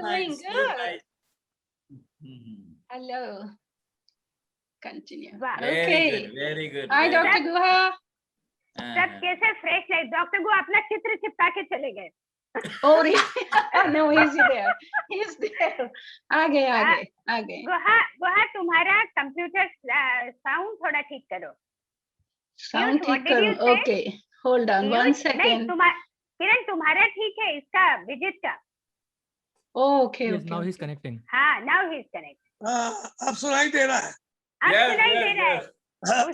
doing nice, so good. nice. Mhm. Hello. Continue. वाह, Very Okay. good, very good. Hi, very Dr. good. Guha. सब कैसे fresh life. Doctor गो अपना चित्र चिपका के चले गए। Oh, really? No, he's there. He's there. आगे. गुहा तुम्हारा कंप्यूटर साउंड थोड़ा ठीक करो। Sound what ठीक did you करो. say? Okay. Hold on. One नहीं second. किरण तुम्हारा ठीक है, इसका विजित का। Oh, okay. Yes, Okay. now he's connecting. हाँ, नाउ ही इज कनेक्ट। अब सुनाई दे रहा है। अब Yes, सुनाई yes, दे रहा है। yes.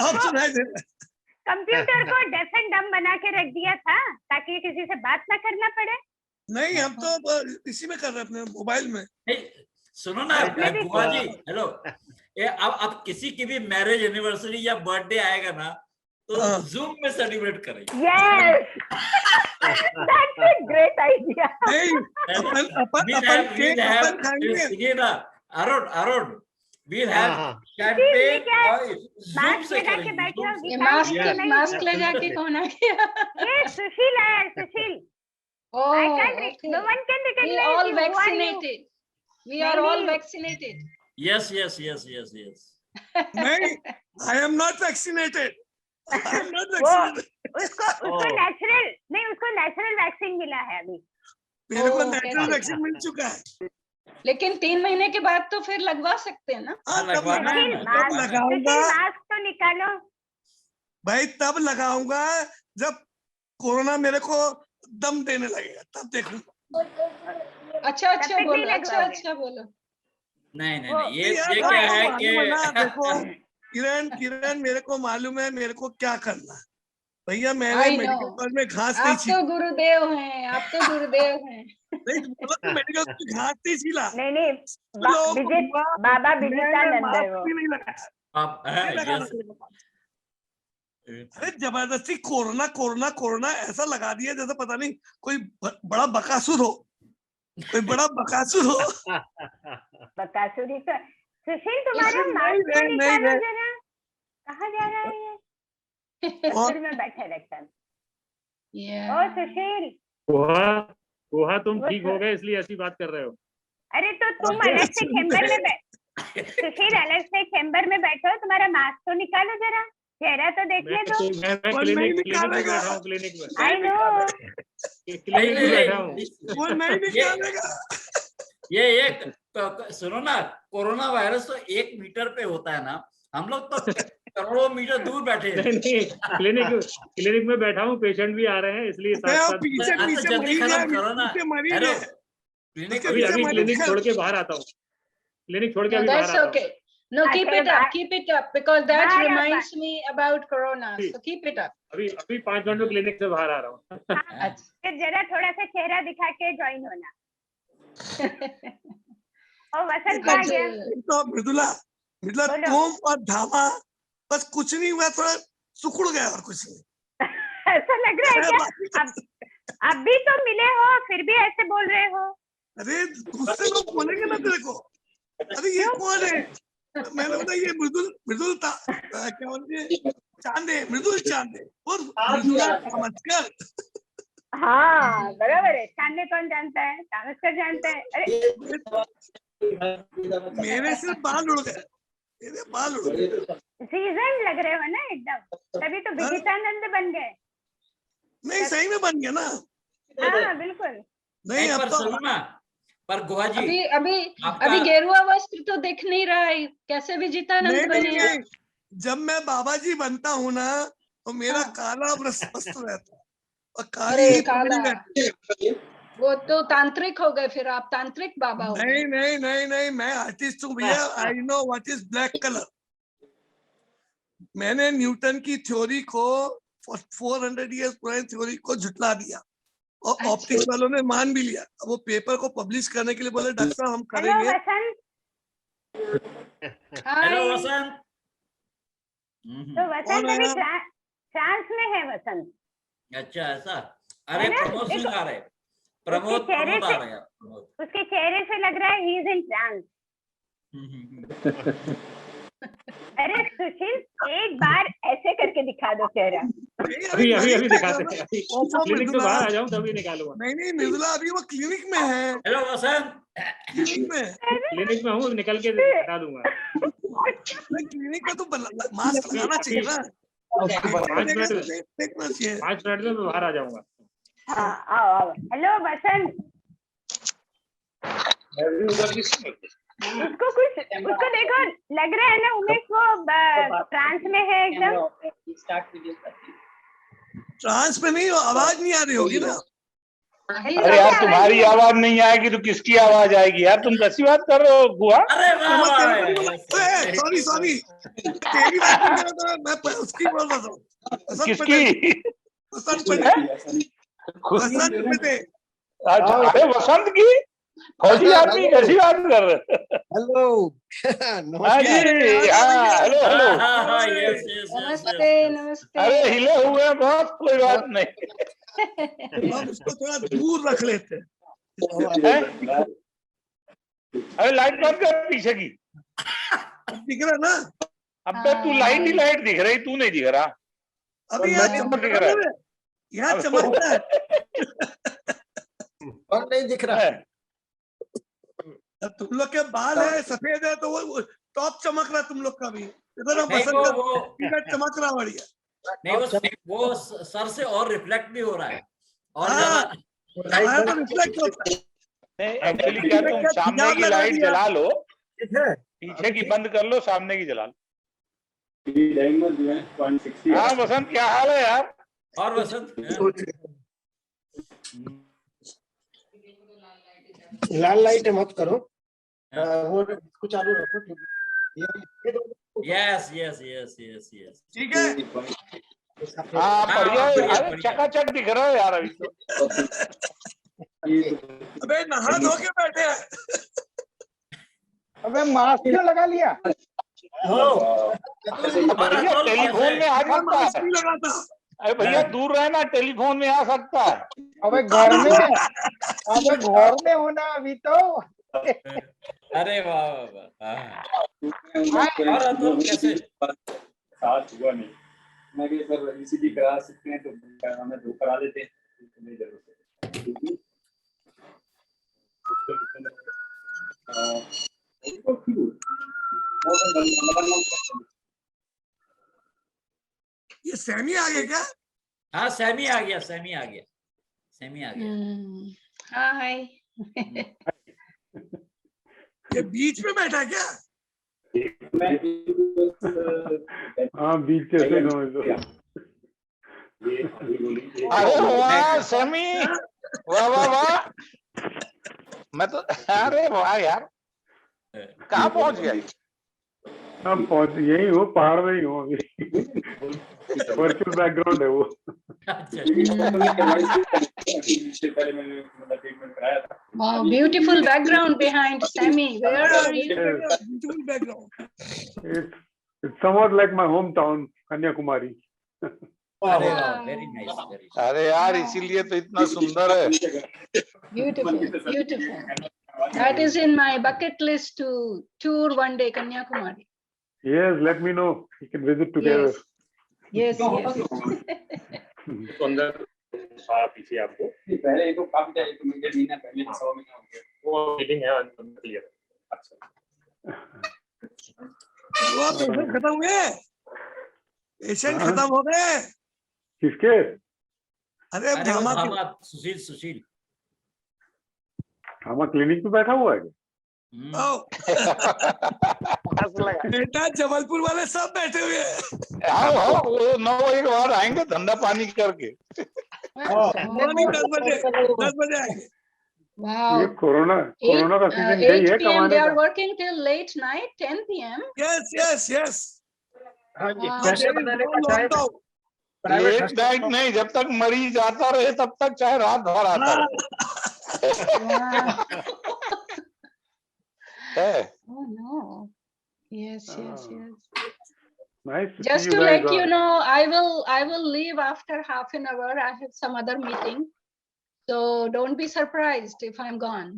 अब सुनाई दे रहा है। कंप्यूटर को डेफ एंड डम बना के रख दिया था ताकि किसी से बात ना करना पड़े। नहीं, हम तो इसी में कर रहे हैं, अपने मोबाइल में। Hey, सुनो ना गुहा जी, हेलो। ये अब किसी की भी मैरिज एनिवर्सरी या बर्थडे आएगा ना, तो जूम में सेलिब्रेट करेंगे। Yes, that's a great idea. नहीं, अपन केक अपन खाएंगे। सुनिए ना, अरुण, we'll have हाँ। champagne और जूम मास्क से लगा के करेंगे। बैठे हो, ये विशाल मास्क लगा के कौन आ गया? ये सुशील आया, सुशील। Oh, I can't, okay. no one can We recognize all you. Who are you? vaccinated. We are all नहीं। vaccinated. Yes. नहीं, I am not vaccinated. I am not वो vaccinated. उसको नेचुरल नहीं, उसको नेचुरल वैक्सीन मिला है अभी। मेरे को Oh, नेचुरल okay. वैक्सीन मिल चुका है। लेकिन 3 महीने के बाद तो फिर लगवा सकते हैं ना? हाँ, तब लगवाना है सुशील, ना, तब लगाऊंगा मास्क तो निकालो। भाई, तब लगाऊंगा जब कोरोना मेरे को दम देने लगेगा, तब देखूंगा। अच्छा तब तक नहीं बोलो, लगवाओगे। अच्छा बोलो। नहीं, ये यार, क्या है मालूम है ना, कि देखो किरण मेरे को मालूम है मेरे को क्या करना है। भैया, मैंने I know. मेडिकल कॉलेज में घास नहीं आप तो गुरुदेव हैं, नहीं, बोला तो मेडिकल कॉलेज में घास नहीं छीला। नहीं, लोगों को विजित, हुआ, बाबा मैंने विजितानंद है मास्क वो। भी नहीं लगाया। आप नहीं लगाना yes. मेरे को। अरे जबरदस्ती कोरोना ऐसा लगा दिया जैसे पता नहीं कोई बड़ा बकासुर हो, बकासुरी तो। सुशील, तुम्हारा नहीं, मास्क तो नहीं, निकालो नहीं। जरा। कहाँ जा रहा है ये? और फिर में बैठा रहता है। Yeah. ओ सुशील, गुहा तुम वो ठीक हो गए इसलिए ऐसी बात कर रहे हो। अरे तो तुम अलग से चेम्बर में सुशील अलग से चेम्बर में बैठो, तुम्हारा मास्क तो निकालो जरा, चेहरा तो देखने दो। मैं वो नहीं क्लिनिक में निकालेगा। बैठा हूँ, क्लिनिक में आई नो। बैठा हूँ। वो नहीं निकालेगा। ये सुनो ना, कोरोना वायरस तो 1 मीटर पे होता है ना, हम लोग तो करोड़ों मीटर दूर बैठे हैं। नहीं, क्लिनिक में बैठा हूँ, पेशेंट भी आ रहे हैं इसलिए साथ साथ पीछे तो जल्दी खत्म करो ना। मरीज है। क्लिनिक अभी पीछे क्लिनिक मरीज छोड़ के बाहर आता हूँ, क्लिनिक छोड़ के No, अभी बाहर that's आता हूँ। okay. No, keep अच्छा, it up, because that bye, reminds me about Corona. So keep it up. अभी 5 मिनट में क्लिनिक से बाहर आ रहा हूँ। हाँ, फिर जरा थोड़ा सा चेहरा दिखा के ज्वाइन होना। ओ वसंत आ गया। तो मृदुला बोलो। तुम और धामा बस कुछ नहीं हुआ, थोड़ा सुकुड़ गया और कुछ नहीं। ऐसा लग रहा है क्या? अब भी तो मिले हो, फिर भी ऐसे बोल रहे हो। अरे दूसरे लोग बोलेंगे ना तेरे को, अरे ये कौन है? मैंने बोला ये मृदुल क्या बोलते हैं, मृदुल चांदे और मृदुला चमत्कार। हाँ बराबर है। चांदे कौन जानता है? तामस्कर जानता है। अरे मेरे सिर्फ बाल उड़ गए, मेरे बाल उड़ गए। सीजन लग रहे हो ना एकदम, तभी तो विजितानंद बन गए। नहीं, सही में बन गया ना। हाँ बिल्कुल। नहीं, अब पर तो सुनो ना, पर गुहा जी अभी गेरुआ वस्त्र तो दिख नहीं रहा है, कैसे विजितानंद बने? नहीं, जब मैं बाबा जी बनता हूँ ना तो मेरा काला वस्त्र रहता है और काली ही पगड़ी रहती है। वो तो तांत्रिक हो गए, फिर आप तांत्रिक बाबा हो गए। नहीं, मैं आर्टिस्ट हूँ भैया। I know what is black colour. मैंने न्यूटन की थ्योरी को 400 इयर्स पुरानी थ्योरी को झुटला दिया और अच्छा। ऑप्टिक्स वालों ने मान भी लिया। अब वो पेपर को पब्लिश करने के लिए बोले डॉक्टर साहब हम हेलो करेंगे। वसंत। Hello hi. वसंत। तो वसंत अभी फ्रांस में है वसंत। अच्छा ऐसा। अरे है ना? प्रमोद सिंह आ रहे हैं, उसके प्रमोद चेहरे आ से- रहे हैं प्रमोद। उसके चेहरे से लग रहा है ही इज इन फ्रांस। अरे सुशील एक बार ऐसे करके दिखा दो चेहरा। अभी दिखाते हैं। क्लिनिक से बाहर आ जाऊं तभी निकालूंगा। नहीं मृदुला अभी वो क्लिनिक में है। हेलो वसंत, क्लिनिक में हूँ, निकल के दिखा दूंगा। क्लिनिक में तो मास्क लगाना चाहिए ना। 5 मिनट देखना चाहिए। 5 मिनट में मैं बाहर आ जाऊंगा। हाँ आओ। हेलो वसंत, उसको देखो, लग रहा है ना उमेश वो ट्रांस में है एकदम। ट्रांस में नहीं, आवाज नहीं आ रही होगी ना। अरे यार तुम्हारी आवाज नहीं आएगी तो किसकी आवाज आएगी यार? तुम कैसी बात कर रहे हो बुआ? अरे वाह, सॉरी तेरी बात नहीं कर रहा था, मैं उसकी बोल रहा था। किसकी? वसंत पटेल। अरे वसंत की फौजी आदमी कैसी बात कर रहे? Hello hello. नमस्ते नमस्ते। अरे हिले हुए हैं बहुत, कोई बात नहीं। हम उसको थोड़ा दूर रख लेते हैं। अरे लाइट बंद कर पीछे की। दिख रहा ना? अब तू लाइट ही लाइट दिख रही, तू नहीं दिख रहा। अभी यहाँ चमक रहा है, यहाँ चमक रहा है और नहीं दिख रहा है। तुम लोग के बाल है सफेद है तो वो टॉप चमक रहा है तुम लोग का भी। इधर हम नहीं, बसंत वो का चमक रहा बढ़िया। नहीं, वो सर से और रिफ्लेक्ट भी हो रहा है और हाँ, तो रिफ्लेक्ट होता है। नहीं एक्चुअली क्या, तुम सामने की लाइट जला लो, पीछे की बंद कर लो, सामने की जला लो। हाँ वसंत, क्या हाल है यार? और वसंत लाल लाइट मत करो, वो इसको चालू रखो। यस ठीक है। हाँ बढ़िया, बढ़िया। चकाचक दिख रहा है यार अभी तो। अबे नहा धो के बैठे हैं। अबे मास्क क्यों लगा लिया? भैया टेलीफोन में आ सकता मास्क है। नहीं लगाता। अरे भैया दूर रहना, टेलीफोन में आ सकता है। अबे घर में होना अभी तो। अरे वाह और अतुल कैसे? साथ हुआ नहीं, मैं भी सर ईसीजी करा सकते हैं तो हमें दो करा देते हैं, नहीं जरूरत है। ये सैमी आ गया क्या? हाँ सैमी आ गया। हाँ हाय। ये बीच में बैठा है क्या? हाँ बीच से अरे वाह सैमी, वाह। मैं तो, अरे वाह यार, कहाँ पहुंच गया? हम पहुंच यही हो, पहाड़ में ही हो अभी। वर्चुअल बैकग्राउंड है वो। Wow, beautiful background behind Sammy. Where are you? Beautiful background. It's somewhat like my hometown, Kanyakumari. अरे वाह, वेरी नाइस। अरे यार इसीलिए तो इतना सुंदर है। Beautiful. That is in my bucket list to tour one day Kanyakumari. Yes, let me know. We can visit together. Yes. अंदर पीछे आपको पहले तो काफी टाइम तो मुझे महीना पहले 100 महीना हो गया वो मीटिंग है क्लियर। अच्छा वो पेशेंट खत्म हुए, पेशेंट खत्म हो गए। किसके? अरे भामा सुशील हम क्लिनिक पे बैठा हुआ है। बेटा जबलपुर वाले सब बैठे हुए हैं। हाँ वो 9 बजे के बाद आएंगे धंधा पानी करके। 10 बजे आएंगे। Wow. ये कोरोना का सीजन यही है, 8 PM कमाने they are का। working till late night, 10 PM. Yes. Late night नहीं, जब तक मरीज आता रहे तब तक चाहे रात भर आता रहे। Oh no. Yes. Nice. Just to let you know, I will leave after half an hour. I have some other meeting, so don't be surprised if I'm gone.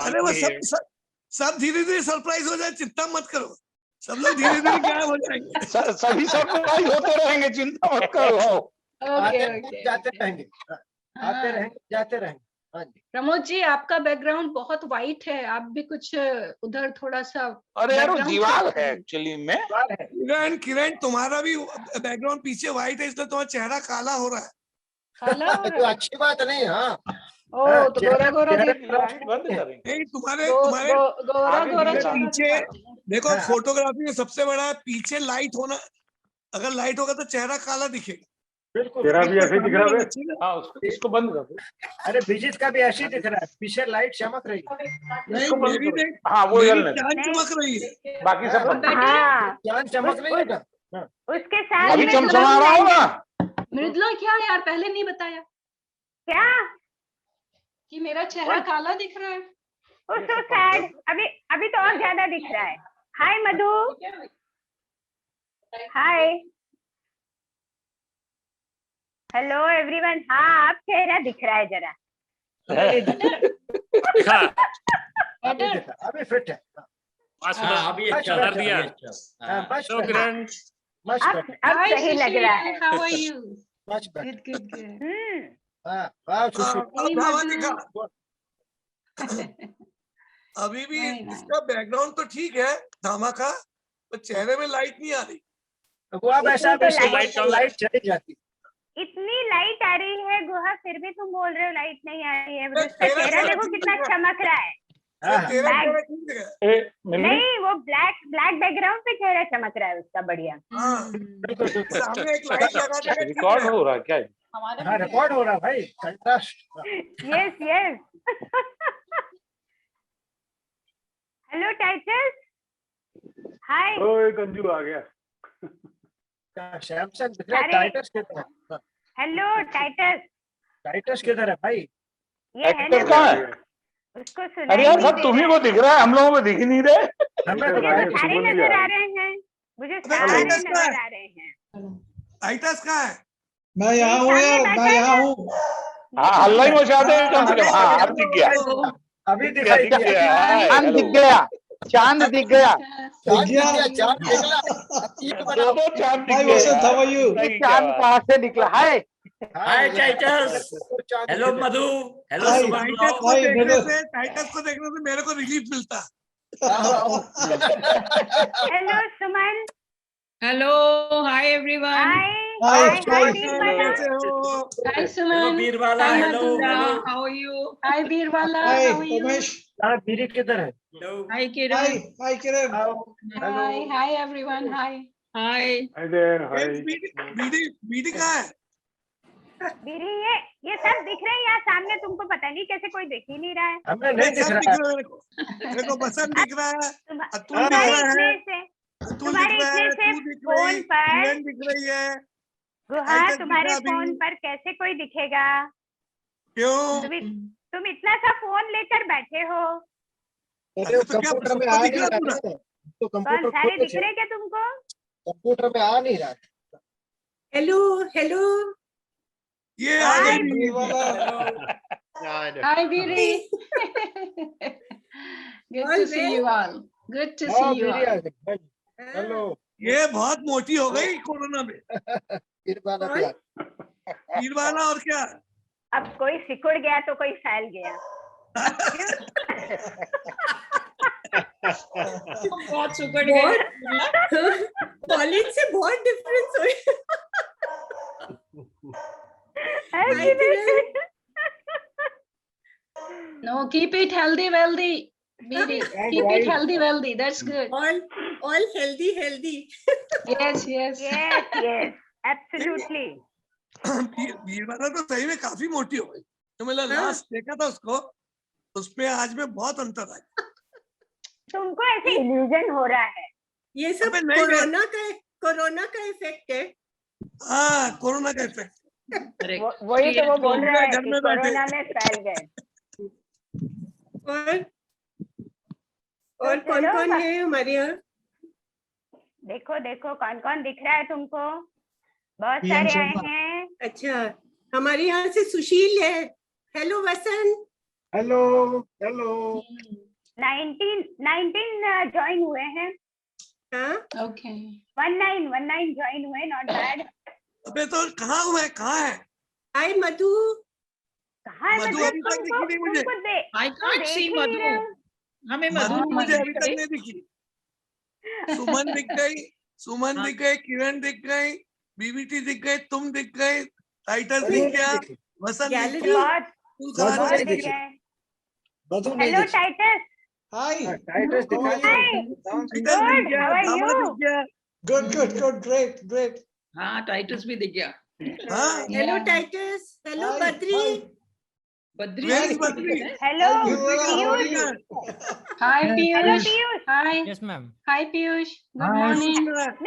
अरे वो सब धीरे-धीरे सरप्राइज हो जाए, चिंता मत करो। सब लोग धीरे धीरे गायब हो जाएंगे। सभी सरप्राइज होते रहेंगे, चिंता मत करो। ओके ओके जाते रहेंगे, आते हाँ। रहेंगे, जाते रहेंगे। हाँ जी। प्रमोद जी, आपका बैकग्राउंड बहुत वाइट है, आप भी कुछ उधर थोड़ा सा अरे यार वो background दीवार check है करिए। एक्चुअली में। बात है। किरण तुम्हारा भी बैकग्राउंड पीछे व्हाइट है, इसलिए तुम्हारा चेहरा काला हो रहा है। काला हो तो रहा है। अच्छी बात नहीं। हाँ, ओ तो गोरा गोरा चेहरे दिख रहा है। बंद करेंगे। नहीं, तुम्हारे गो, तुम्हारे गो, गोरा आगे गोरा दिख रहा चेहरा पीछे दिखाते हैं। देखो, हाँ। फोटोग्राफी में सबसे बड़ा है पीछे लाइट होना। अगर लाइट होगा तो चेहरा काला दिखेगा। बिल्कुल। तेरा भी ऐसे ही दिख रहा है। अच्छी ना? हाँ इसको बंद कर दो। अरे विजित का भी ऐसे ही दिख रहा है, पीछे लाइट चमक रही है। नहीं, मेरी देख, हाँ वो मेरी जलने दो। चांद चमक रही है। बाकी सब बंद। हाँ, चांद चमक रही है ना। उसके साथ अभी में चमचमा रहा हो ना। मृदुला, क्या यार पहले नहीं बताया क्या कि मेरा चेहरा काला दिख रहा है? So sad. अभी तो और ज्यादा दिख रहा है। हाय मधु, हाय, हेलो एवरीवन। हाँ, आप चेहरा दिख रहा है जरा। अभी दिखा, अभी फिट है। हाँ अभी अच्छा, कर अभी दिया। अच्छा। हाँ, हाँ, मच बेटर, मच अब बेटर, सही लग रहा है। How are you? Much better. Good, good, good. हाँ, वाह सुशील। अब धावा मधु। दिखा। अभी भी नहीं, नहीं। इसका बैकग्राउंड तो ठीक है धामा का, पर चेहरे में लाइट नहीं आ रही। गुहा वैसा इतनी तो लाइट चली जाती। इतनी लाइट आ रही है गुहा, फिर भी तुम बोल रहे हो लाइट नहीं आ रही है। मैं उसका तेरा चेहरा चेहरा देखो ठीक कितना दिख रहा चमक रहा है। हाँ, तेरा बैग- चेहरा ठीक है। नहीं, वो ब्लैक बैकग्राउंड पे चेहरा चमक रहा है उसका, बढ़िया। हाँ, बिल्कुल बिल्कुल। सामने एक लाइट लगा देगा, ठीक रिकॉर्ड है। हो रहा है क्या? हाँ, रिकॉर्ड हो रहा है भाई, contrast. Yes yes. Hello Titus, hi. ओए कंजू आ गया। सैमसंग दिख रहा है। अरे। टाइटस किधर है? हेलो टाइटस, टाइटस किधर है भाई? ये है एक्टर ना, कहाँ है? उसको अरे सुनाई यार नहीं सब दे तुम्ही रहा को है। दिख रहा है, हम लोगों को दिख ही नहीं रहे। हमें तो मुझे भाई, तो सारे सुमन भी नजर आ आ रही रहे हैं, मुझे अबे सारे टाइटस नजर कहाँ है? आ रहे हैं। टाइटस कहाँ है? मैं यहाँ हूँ सामने यार, बैठा मैं है यहाँ ना? हूँ। हाँ हल्ला ही मचा दे कम से कम। हाँ अब दिख गया, अभी दिखाई दिख दिया। गया। हाय, चांद हेलो। दिख गया, चांद दिख गया। चांद दिख गया? दिख गया, चांद निकला। तीन बनाओ। दो चांद दिख हाय गए। वसंत, हाउ आर यू? सही चांद क्या कहाँ से निकला? हाय हाय टाइटस, चांद हेलो दिख मधु, हेलो हाय। सुमन टाइटस राव। को हाय, देखने ब्रदर। से, टाइटस को देखने से मेरे को रिलीफ मिलता। Hello Suman, hello, hi everyone. Hi hi, hi hi. Hi कैसे दीपक। हो? Hi hello Suman. Birwala, Hi hello Madhu. Hello how are you? Hi Birwala. Hi How are you? Umesh. बीरी किधर है? Hello. Hi hi, Kiran. Hi Kiran. आओ। Hi, hi everyone. Hi. Hi. Hi there, hi. एक बीडी कहाँ है? दीदी, ये सब दिख रहे हैं यहाँ सामने, तुमको पता नहीं कैसे कोई दिख ही नहीं रहा है। हमें नहीं दिख सब रहा दिख है। रहा है मेरे को। मेरे को बसंत दिख रहा है, अतुल दिख तुम्हारे रहा इतने है, से अतुल दिख तुम्हारे रहा है, इतने से तू दिख रही, फोन पर किरण दिख रही है। गुहा, टाइटस दिख तुम्हारे रहा अभी। फोन पर कैसे कोई दिखेगा? क्यों? तुम इतना सा फोन लेकर बैठे हो। अरे तो क्या कंप्यूटर में सबको आ दिख नहीं रहा रहा पूरा? है। तो कौन कंप्यूटर सारे खोलो, दिख रहे क्या तुमको? कंप्यूटर में आ नहीं रहा है। Hello hello. ये आ हाय। गई बीरवाला। Hi Biri. Good to see you all. Good to हाँ, see you Biri uh all. गई। हेलो। ये बहुत मोटी हो गई कोरोना में। बीरवाला प्यार। बीरवाला और क्या? अब कोई सिकुड़ गया तो कोई फैल गया। बहुत सुकड़ गए। कॉलेज से बहुत डिफरेंस हो ऐसी नहीं। No, keep it healthy, wealthy. Biri. Keep it healthy, wealthy. That's good. All healthy healthy. Yes, yes. Yes, yes, absolutely. बीरवाला तो सही में काफी मोटी हो गई। तो मैंने लास्ट देखा था उसको, उसमें आज में बहुत अंतर आया। तुमको ऐसे इल्यूजन हो रहा है। ये सब अबे नहीं, कोरोना का इफेक्ट है। हाँ, कोरोना का इफेक्ट। वही तो वो बोल रहा है घर कि में बैठे। कोरोना में फैल गए। और कौन कौन है हमारे यहाँ? देखो देखो कौन कौन दिख रहा है तुमको। बहुत PM सारे आए शर्मा। हैं। अच्छा, हमारे यहाँ से सुशील है। Hello Vasant. Hello hello. 19 join हुए हैं। हाँ Okay. 19 ज्वाइन हुए, नॉट बैड। अबे तो कहाँ हुए, कहाँ है हाय मधु। कहाँ है मधु? मतलब अभी तक दिखी नहीं मुझे। तुमको दे I तुम can't देख see ही नहीं Madhu. रहे हो। हमें मधु मधु मुझे नहीं अभी दिख तक रही। नहीं दिखी। सुमन दिख गई, सुमन दिख गई, किरण दिख गई, बीबीटी दिख गई, तुम दिख गए, टाइटस दिख गया, वसंत दिख गैलरी गया, बहुत तुम कहाँ बहुत चले दिख गए? गए। मधु नहीं हेलो दिखी। टाइटस, हाय टाइटस दिखाई हाय, टाइटस दिख Good, गया, how are दामा you? दिख गया। Good great. हाँ, टाइटस भी दिख गया। हाँ, hello Yeah. Titus. Hello hi, Badri. Badri Where भी is Badri? दिख हेलो बद्री का हो पीयूष, गया। Hi hello Piyush. Piyush. Hi. Yes, ma'am. Hi Piyush. Good Hi. morning. No, Good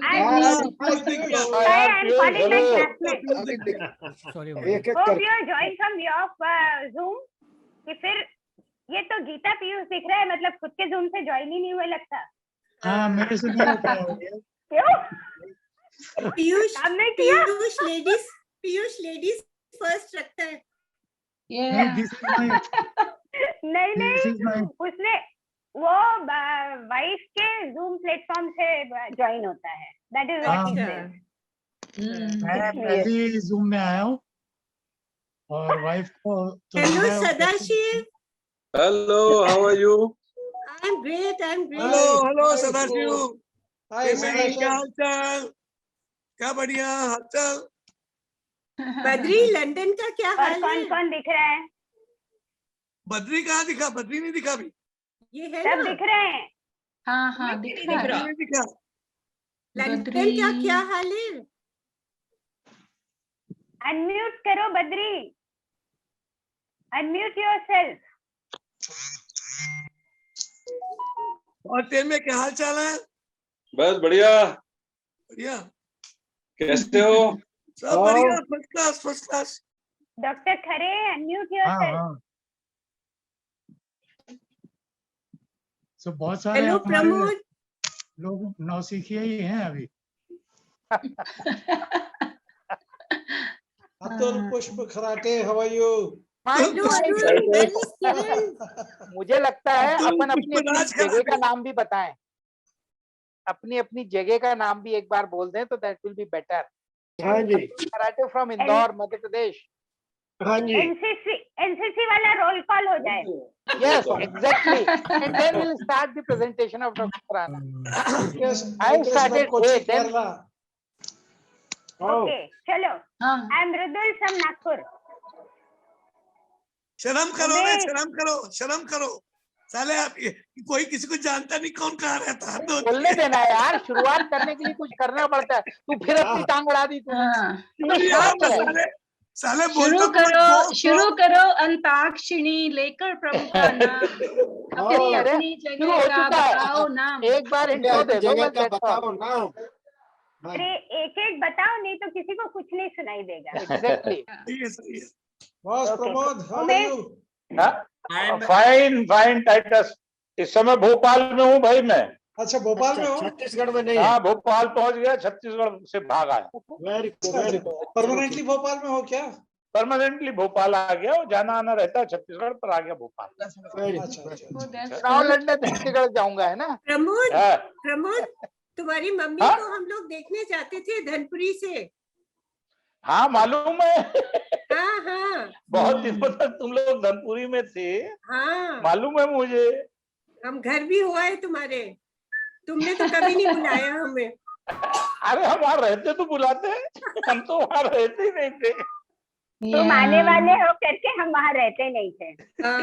I evening. Piyush दिख गया। Hi, I'm calling my classmate. Piyush दिख गया। Sorry एक about it. एक Hope करके you are joined from your Zoom। कि फिर ये तो गीता पीयूष दिख रहा है, मतलब खुद के Zoom से ज्वाइन ही नहीं हुए लगता। हाँ मेरे से नहीं हो पाया हो गया। क्यों? पीयूष काम नहीं किया? पीयूष लेडीज फर्स्ट रखता है। No, Yeah. this is my नहीं this is my उसने वो वाइफ के Zoom प्लेटफॉर्म से ज्वाइन होता है। That is what he अच्छा। said। मैं पहली जूम में आया हूँ और वाइफ को तो हेलो लगाया हुआ- Sadashiv. Hello, how are you? I am great. Hello hello Sadashiv, hi क्या हाल चाल? क्या बढ़िया हाल चाल? बद्री लंदन का क्या और हाल कौन है? कौन दिख रहा है? बद्री कहाँ दिखा? बद्री नहीं दिखा अभी। ये है सब ना दिख रहे हैं। हाँ हाँ दिख रहा बद्री है। नहीं दिखा। लंदन बद्री। का क्या हाल है? अनम्यूट करो बद्री, अनम्यूट योरसेल्फ। और टेन में क्या हाल चाल है? बस बढ़िया। बढ़िया, कैसे हो? सब बढ़िया, first class first class. Doctor Khare, unmute हाँ योरसेल्फ। हाँ तो बहुत सारे हेलो हमारे प्रमोद। लोग नौसिखिए ही हैं अभी। Atul Pushp Kharate, how are you? Hello Arun. Where is Kiran? मुझे लगता है अतुल अपन अपनी अपनी पुष्पराज जगह का खराटे। नाम भी बताएं, अपनी अपनी जगह का नाम भी एक बार बोल दें तो दैट विल बी बेटर। हाँ जी, कराटे फ्रॉम इंदौर मध्य प्रदेश। हाँ जी। एनसीसी वाला रोल कॉल हो जाए। Yes, exactly. And then we'll start the presentation of Dr. Prana. Yes, I started Kochi, eight, then- Kerala. Okay चलो। हाँ I am Mridul from Nagpur. शर्म करो रे, अबे। शर्म करो, शर्म करो। साले आप कोई किसी को जानता नहीं कौन कहाँ रहता है। तो बोलने देना यार, शुरुआत करने के लिए कुछ करना पड़ता है। तू फिर अपनी टांग अड़ा दी तूने। हाँ साले साले शुरू बोलता करो शुरू करो अंताक्षरी लेकर प्रभु का नाम। अपनी अरे, अपनी शुरू जगह हो का चुका है। बताओ नाम। एक बार इंट्रो दे दो जगह बस, का that's all. बताओ ना। अरे एक एक बताओ, नहीं तो किसी को कुछ नहीं सुनाई देगा। Exactly. सही है। Boss Okay. Pramod, how are Umesh. you? Fine fine Titus. इस समय भोपाल में हूँ भाई मैं। अच्छा, भोपाल में हो? छत्तीसगढ़ में नहीं है। हाँ भोपाल पहुंच गया, छत्तीसगढ़ से भाग आया। Very good, very good. Permanently Bhopal में हो क्या? परमानेंटली भोपाल आ गया, और जाना आना रहता है छत्तीसगढ़, पर आ गया भोपाल। वेरी अच्छा गुड। अच्छा Oh, that's चुनाव good. लड़ने छत्तीसगढ़ जाऊंगा, है ना? प्रमोद हाँ, प्रमोद तुम्हारी मम्मी हाँ? को हम लोग देखने जाते थे धनपुरी से। हाँ मालूम है। हाँ हाँ बहुत दिनों तक तुम लोग धनपुरी में थे, हाँ। मालूम है मुझे। हम घर भी हुआ है तुम्हारे। तुमने तो कभी नहीं बुलाया हमें। अरे हम वहाँ रहते तो बुलाते, हम तो वहाँ रहते ही नहीं थे। तुम आने वाले हो करके हम वहाँ रहते नहीं थे। हाँ।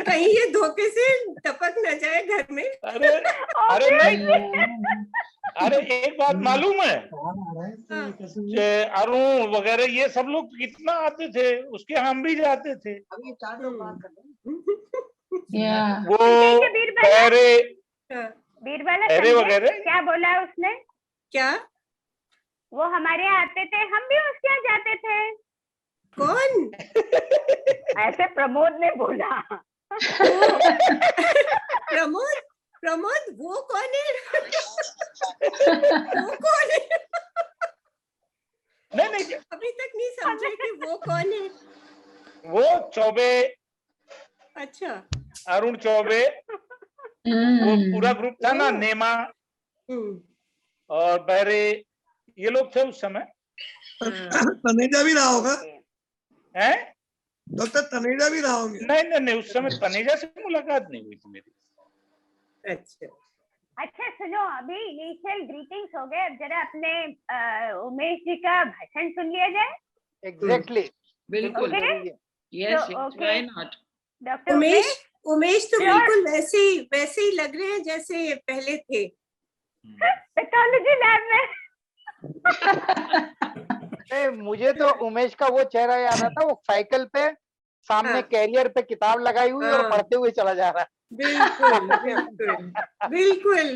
कहीं ये धोखे से टपक न जाए घर में। अरे अरे नहीं, अरे एक बात मालूम है, कि अरुण वगैरह ये सब लोग कितना आते थे, उसके हम भी जाते थे। Yeah. वो ठीक है, बीरबल। पैरे हाँ, बीरबल अरे समझे वगैरह। क्या बोला उसने? क्या? वो हमारे यहाँ आते थे, हम भी उसके यहाँ जाते थे। कौन? ऐसे प्रमोद ने बोला। प्रमोद प्रमोद वो कौन है? वो कौन है? नहीं अभी तक नहीं समझे कि वो कौन है। वो चौबे, अच्छा अरुण चौबे वो पूरा ग्रुप था ना, नेमा और बहरे, ये लोग थे उस समय। तनेजा भी रहा होगा, हैं? डॉक्टर तनेजा भी रहा होंगे। नहीं, उस समय तनेजा से मुलाकात नहीं हुई थी मेरी। अच्छा सुनो, अभी इनिशियल ग्रीटिंग्स हो गए, अब जरा अपने उमेश जी का भाषण सुन लिया जाए। एग्जैक्टली, बिल्कुल। Yes, why not. Doctor Umesh तो बिल्कुल वैसे ही लग रहे हैं जैसे पहले थे पैथोलॉजी लैब में। मुझे तो उमेश का वो चेहरा याद आता, वो साइकिल पे सामने हाँ। कैरियर पे किताब लगाई हुई और हाँ। पढ़ते हुए चला जा रहा है। बिल्कुल अभी भी सही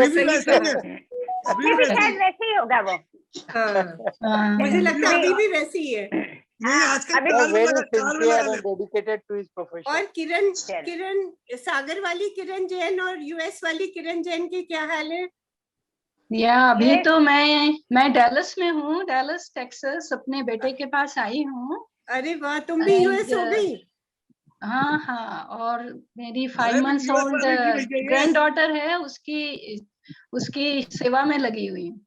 वैसे ही कहा। है, अभी भी शायद वैसे ही होगा वो। हाँ, मुझे लगता है अभी भी वैसे ही है। नहीं आजकल अभी कार में वेरी लगा, कार में सिंसियर लगा and dedicated to his profession. और किरण सागर वाली किरण जैन और यूएस वाली किरण जैन के क्या हाल है? या अभी तो मैं डैलस में हूँ, डैलस टेक्सास, अपने बेटे के पास आई हूँ। अरे वाह, तुम भी यूएस हो गई? हाँ, और मेरी 5 अरे months US ओल्ड वाली की भैया ये। ग्रैंड डॉटर है, उसकी सेवा में लगी हुई हूँ।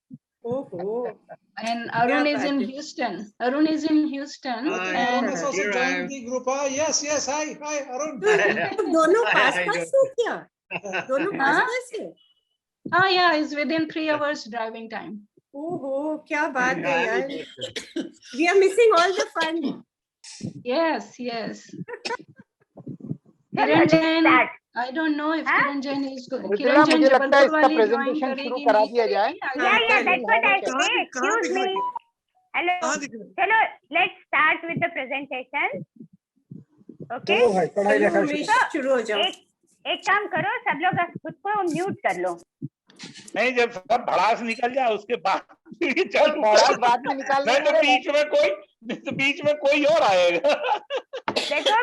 ओहो, And Arun is बात in है। Houston. Arun is in Houston. Arun has also Here I joined am. the group. Yes, hi Arun. तो दोनों पास हो क्या? दोनों हाँ? पास है? हाँ, yeah, it's within 3 hours driving time. ओहो, क्या बात है यार। We are missing all the fun. Yes. Kiran Jain, I don't know if हाँ? Kiran Jain is good. Mridula, Kiran Jain मुझे लगता है जबलपुर इसका वाली ज्वाइन प्रेजेंटेशन शुरू करेगी, करा नहीं दिया जाए। करेगी? Yeah, that's what I say. कहाँ Excuse दिख me. रहा है? Hello. कहाँ दिख रहा है? चलो, let's start with the presentation. Okay. चलो उमेश, शुरू हो जाओ। एक काम करो, सब लोग खुद को म्यूट कर लो। नहीं, जब सब भड़ास निकल जाए उसके बाद चल भड़ास बाद में निकाल नहीं तो बीच में कोई और आएगा। देखो,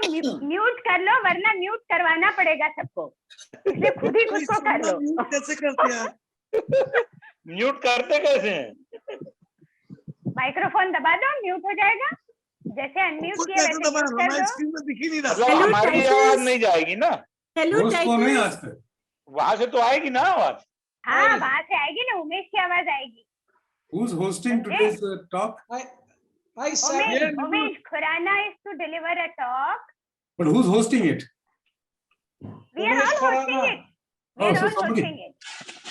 म्यूट कर लो, वरना म्यूट करवाना पड़ेगा सबको, इसलिए खुद ही खुद को कर लो। म्यूट कैसे करते हैं? म्यूट करते कैसे हैं? माइक्रोफोन दबा दो, म्यूट हो जाएगा। जैसे अनम्यूट कुछ किया कैसे वैसे दबा म्यूट कर हमारी दो। स्क्रीन में दिख ही नहीं रहा। मतलब हमारी आवाज नहीं जाएगी ना? Hello titles. वहां से तो आएगी ना आवाज? हाँ, वहां से आएगी ना, उमेश की आवाज आएगी। Who's hosting today's talk? Hi Sam. Umesh Khurana is to deliver a talk. But who's hosting it? We are all hosting it. We are Oh, so all hosting it.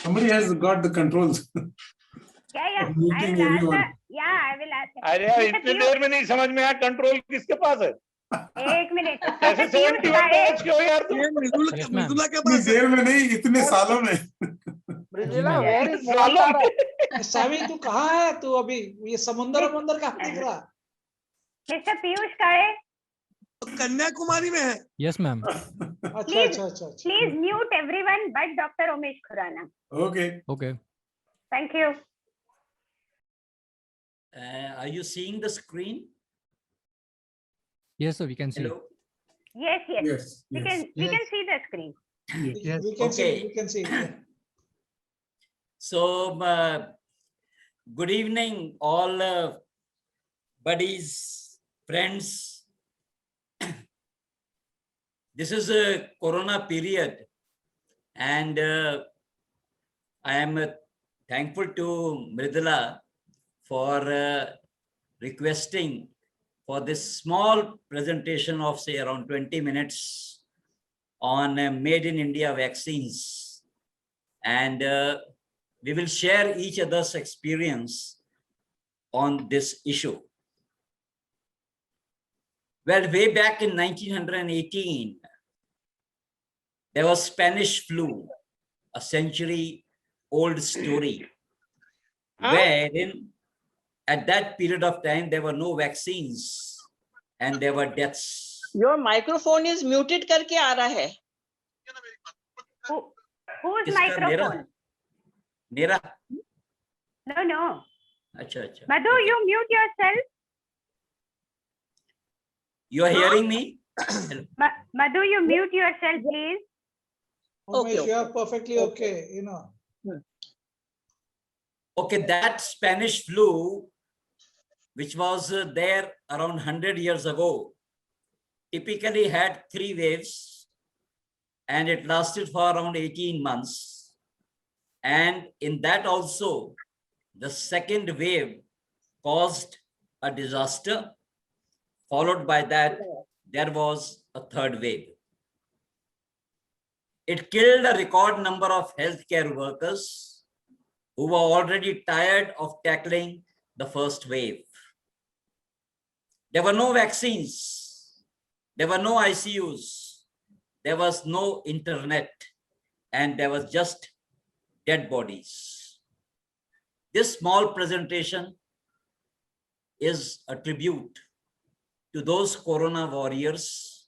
somebody has got the controls. Yeah. I Muting will ask everyone. I will ask. अरे यार, इतनी देर में नहीं समझ में आया control किसके पास है? एक मिनट। कैसे 71 पे आज क्यों यार तुम? ये मृदुला के इतनी पास है। देर में नहीं, इतने सालों में। मृदुला वेरी सालों में। सावी तू कहाँ है तू अभी? ये समुंदर कहाँ दिख रहा? मिस्टर पीयूष काळे, कन्याकुमारी में है। Yes, ma'am. अच्छा। Please mute everyone but doctor Umesh Khurana. Okay. Thank you. Are you seeing the screen? Yes, sir, we can see. Hello. Yes. Yes. We can see the screen. Yes. We can see. Yeah. So, good evening, all buddies, friends. This is a Corona period, and I am thankful to Mridula for requesting for this small presentation of say around 20 minutes on made in India vaccines, and we will share each other's experience on this issue. Well, way back in 1918, there was Spanish flu, a century-old story, wherein at that period of time there were no vaccines and there were deaths. Your microphone is muted करके आ रहा है. Whose किसका? microphone? मेरा? No. अच्छा. Madhu, you mute yourself. You are hearing me? Madhu, you mute yourself, please. Umesh, you are perfectly okay. Okay, that Spanish flu, which was there around 100 years ago, typically had 3 waves, and it lasted for around 18 months. And in that also, the second wave caused a disaster. Followed by that, there was a third wave. It killed a record number of healthcare workers who were already tired of tackling the first wave. There were no vaccines. There were no ICUs. There was no internet. And there was just dead bodies. This small presentation is a tribute to those corona warriors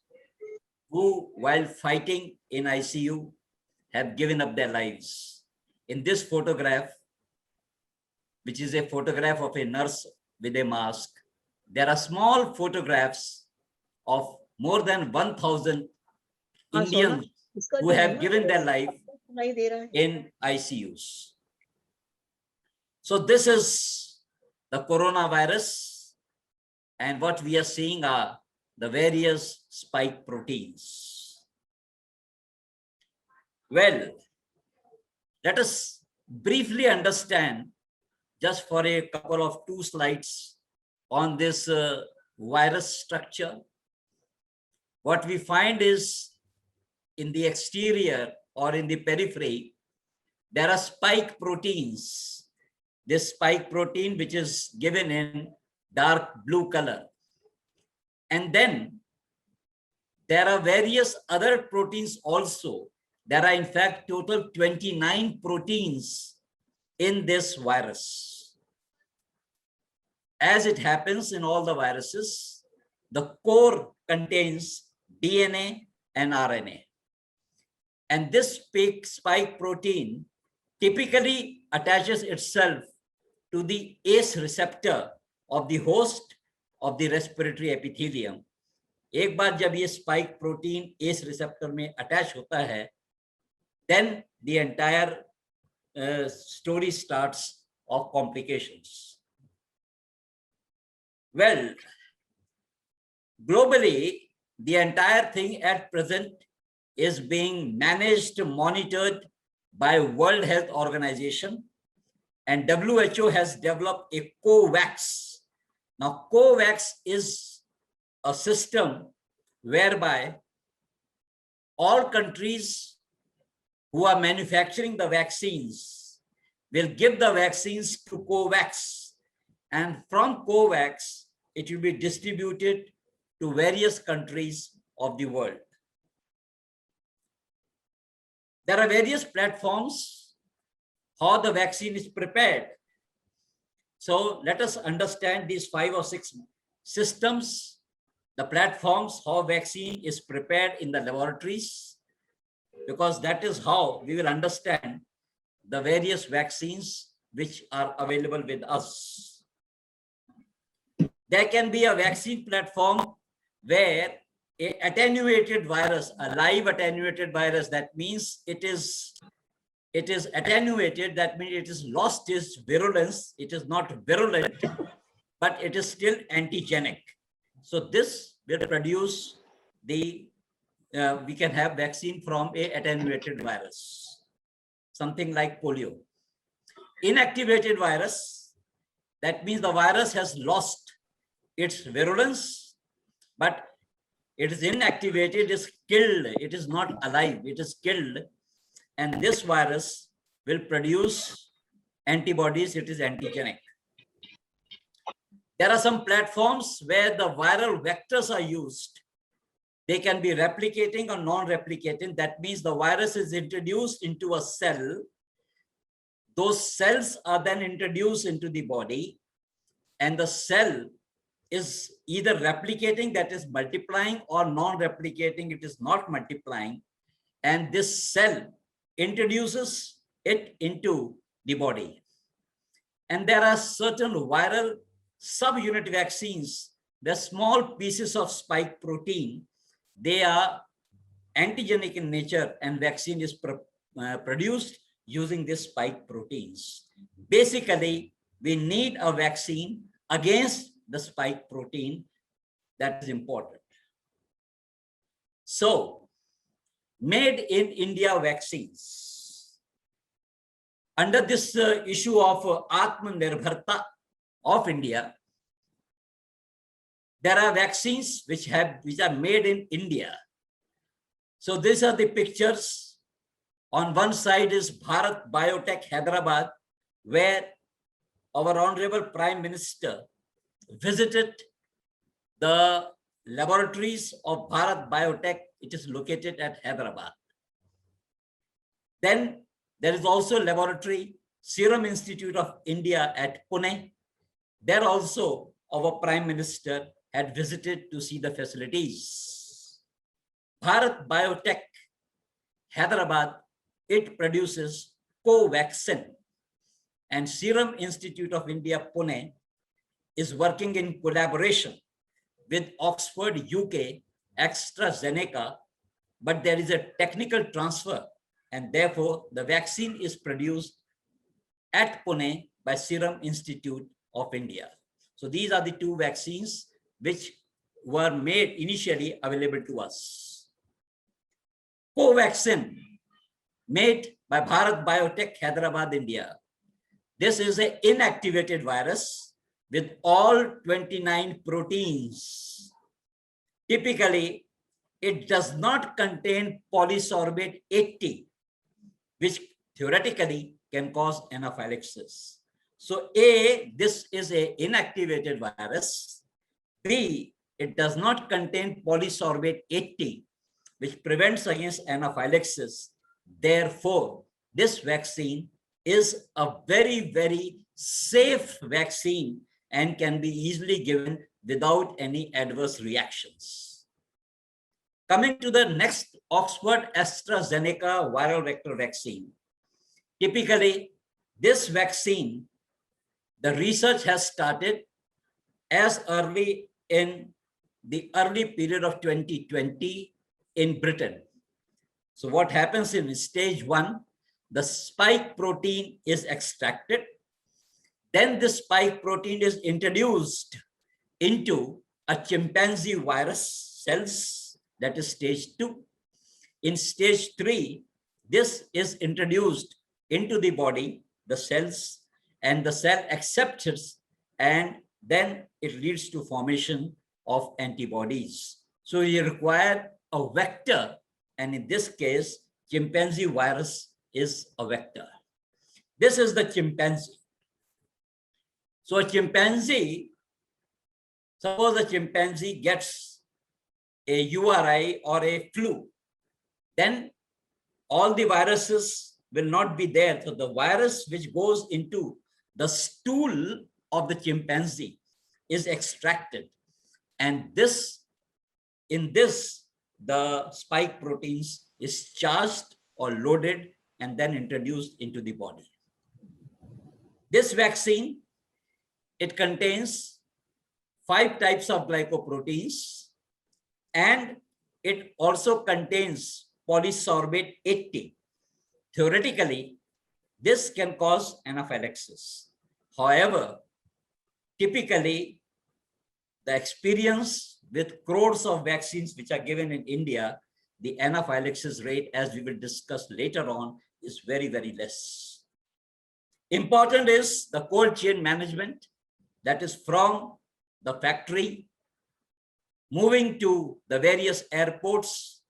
who, while fighting in ICU, have given up their lives. In this photograph, which is a photograph of a nurse with a mask, there are small photographs of more than 1,000 Indians who have given their life in ICUs. So this is the coronavirus, and what we are seeing are the various spike proteins. Well, let us briefly understand, just for a couple of 2 slides, on this virus structure. What we find is in the exterior or in the periphery, there are spike proteins. This spike protein, which is given in dark blue color. And then there are various other proteins also. There are in fact total 29 proteins in this virus. As it happens in all the viruses, the core contains DNA and RNA. And this spike protein typically attaches itself to the ACE receptor of the host of the respiratory epithelium. एक बार जब ये spike protein ACE receptor में attach होता है, then the entire story starts of complications. Well, globally, the entire thing at present is being managed, monitored by World Health Organization, and WHO has developed a COVAX. Now, COVAX is a system whereby all countries who are manufacturing the vaccines will give the vaccines to COVAX, and from COVAX, it will be distributed to various countries of the world. There are various platforms how the vaccine is prepared. So let us understand these 5 or 6 systems, the platforms, how vaccine is prepared in the laboratories, because that is how we will understand the various vaccines which are available with us. There can be a vaccine platform where an attenuated virus, a live attenuated virus, that means it is attenuated, that means it has lost its virulence. It is not virulent, but it is still antigenic. So this will produce the, we can have vaccine from a attenuated virus, something like polio. Inactivated virus, that means the virus has lost its virulence, but it is inactivated, it is killed, it is not alive, it is killed. And this virus will produce antibodies, it is antigenic. There are some platforms where the viral vectors are used. They can be replicating or non-replicating. That means the virus is introduced into a cell. Those cells are then introduced into the body, and the cell is either replicating, that is multiplying, or non-replicating, it is not multiplying. And this cell introduces it into the body. And there are certain viral subunit vaccines, the small pieces of spike protein. They are antigenic in nature, and vaccine is produced using these spike proteins. Basically, we need a vaccine against the spike protein. That is important. So made in India vaccines. Under this issue of Atmanirbharta of India, there are vaccines which are made in India. So these are the pictures. On one side is Bharat Biotech Hyderabad, where our Honorable Prime Minister visited the laboratories of Bharat Biotech. It is located at Hyderabad. Then there is also laboratory, Serum Institute of India at Pune. There also our Prime Minister had visited to see the facilities. Bharat Biotech Hyderabad, it produces Covaxin, and Serum Institute of India Pune is working in collaboration with Oxford, UK, AstraZeneca, but there is a technical transfer, and therefore the vaccine is produced at Pune by Serum Institute of India. So these are the two vaccines which were made initially available to us. Covaxin, made by Bharat Biotech Hyderabad, India. This is an inactivated virus with all 29 proteins. Typically, it does not contain polysorbate 80, which theoretically can cause anaphylaxis. So A, this is an inactivated virus. B, it does not contain polysorbate 80, which prevents against anaphylaxis. Therefore, this vaccine is a very, very safe vaccine and can be easily given without any adverse reactions. Coming to the next, Oxford AstraZeneca viral vector vaccine. Typically, this vaccine, the research has started as early in the early period of 2020 in Britain. So what happens in stage 1, the spike protein is extracted. Then the spike protein is introduced into a chimpanzee virus cells, that is stage 2. In stage 3, this is introduced into the body, the cells, and the cell accepts it, and then it leads to formation of antibodies. So you require a vector, and in this case, chimpanzee virus is a vector. This is the chimpanzee. So a chimpanzee, suppose a chimpanzee gets a URI or a flu, then all the viruses will not be there. So the virus which goes into the stool of the chimpanzee is extracted, and in this the spike proteins is charged or loaded and then introduced into the body. This vaccine, it contains 5 types of glycoproteins, and it also contains polysorbate 80. Theoretically, this can cause anaphylaxis. However, typically, the experience with crores of vaccines which are given in India, the anaphylaxis rate, as we will discuss later on, is very, very less. Important is the cold chain management, that is from the factory, moving to the various airports,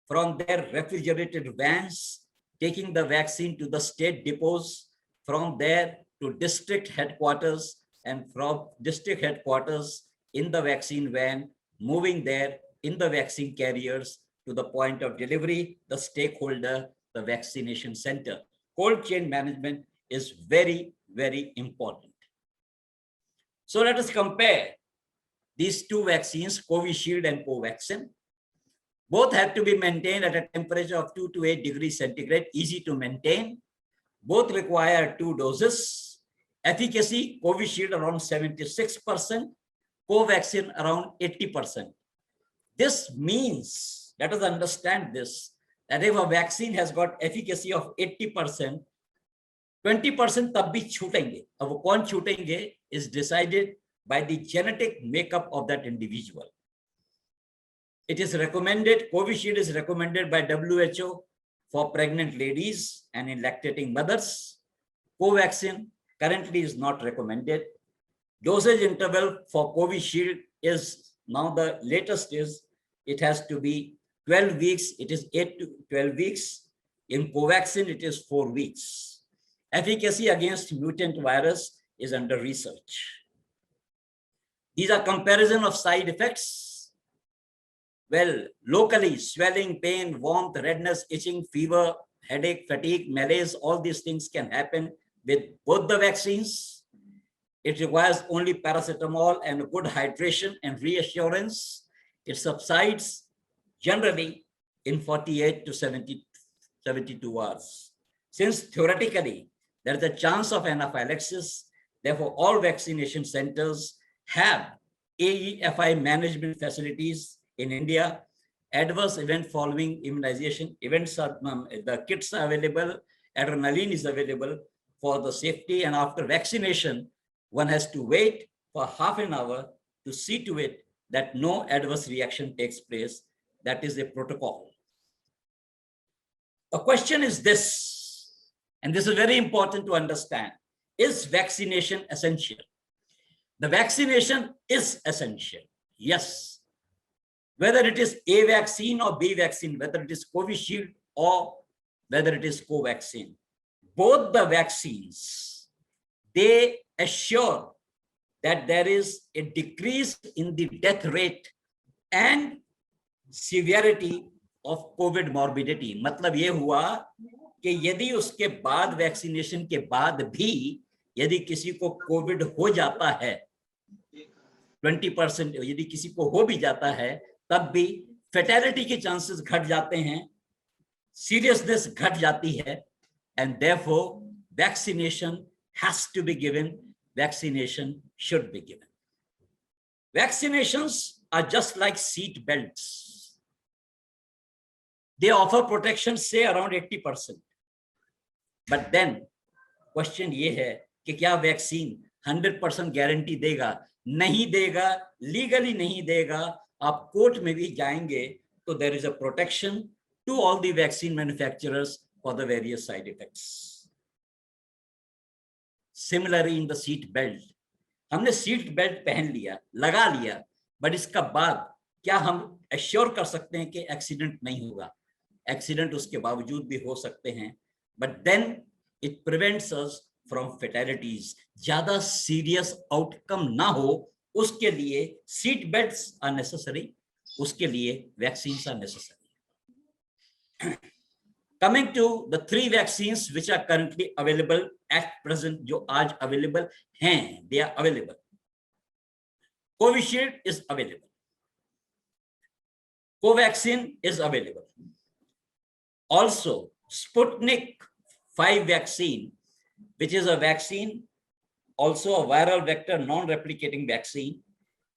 from their refrigerated vans, taking the vaccine to the state depots, from there to district headquarters, and from district headquarters in the vaccine van, moving there in the vaccine carriers to the point of delivery, the stakeholder, the vaccination center. Cold chain management is very, very important. So let us compare these two vaccines, Covishield and Covaxin. Both have to be maintained at a temperature of 2 to 8 degrees centigrade, easy to maintain. Both require 2 doses. Efficacy, Covishield around 76%, Covaxin around 80%. This means, let us understand this, that if a vaccine has got efficacy of 80%, 20% तब भी छूटेंगे. अब वो कौन छूटेंगे is decided by the genetic makeup of that individual. It is recommended, Covishield is recommended by WHO for pregnant ladies and in lactating mothers. Covaxin currently is not recommended. Dosage interval for Covishield is now the latest is it has to be 12 weeks. It is 8 to 12 weeks. In Covaxin, it is 4 weeks. Efficacy against mutant virus is under research. These are comparison of side effects. Well, locally, swelling, pain, warmth, redness, itching, fever, headache, fatigue, malaise, all these things can happen with both the vaccines. It requires only paracetamol and good hydration and reassurance. It subsides generally in 48 to 72 hours. Since theoretically, there is a chance of anaphylaxis, therefore all vaccination centers have AEFI management facilities in India. Adverse event following immunization events are, the kits are available, adrenaline is available for the safety, and after vaccination, one has to wait for half an hour to see to it that no adverse reaction takes place. That is a protocol. The question is this, and this is very important to understand. Is vaccination essential? The vaccination is essential, yes. Whether it is A vaccine or B vaccine, whether it is Covishield or whether it is Covaxin, both the vaccines, they assure that there is a decrease in the death rate and severity of COVID morbidity. मतलब ये हुआ कि यदि उसके बाद vaccination के बाद भी यदि किसी को कोविड हो जाता है 20%, यदि किसी को हो भी जाता है तब भी फेटेलिटी के चांसेस घट जाते हैं, सीरियसनेस घट जाती है, and therefore vaccination has to be given, vaccination should be given. Vaccinations are just like seat belts. They offer protection, say around 80%. But then question ये है कि क्या वैक्सीन 100% गारंटी देगा? नहीं देगा, लीगली नहीं देगा. आप कोर्ट में भी जाएंगे तो there is a protection to all the vaccine manufacturers for the various side effects. Similarly in the seat belt, हमने सीट बेल्ट पहन लिया, लगा लिया, बट इसका बाद क्या हम एश्योर कर सकते हैं कि एक्सीडेंट नहीं होगा? एक्सीडेंट उसके बावजूद भी हो सकते हैं, but then it prevents us from fatalities. ज्यादा सीरियस आउटकम ना हो उसके लिए सीट बेल्ट्स आर नेसेसरी, उसके लिए vaccine are necessary. Coming to the 3 vaccines which are currently available at present, जो आज available हैं, they are available. Covishield is available. Covaxin is available. Also, Sputnik 5 vaccine, which is a vaccine, also a viral vector non-replicating vaccine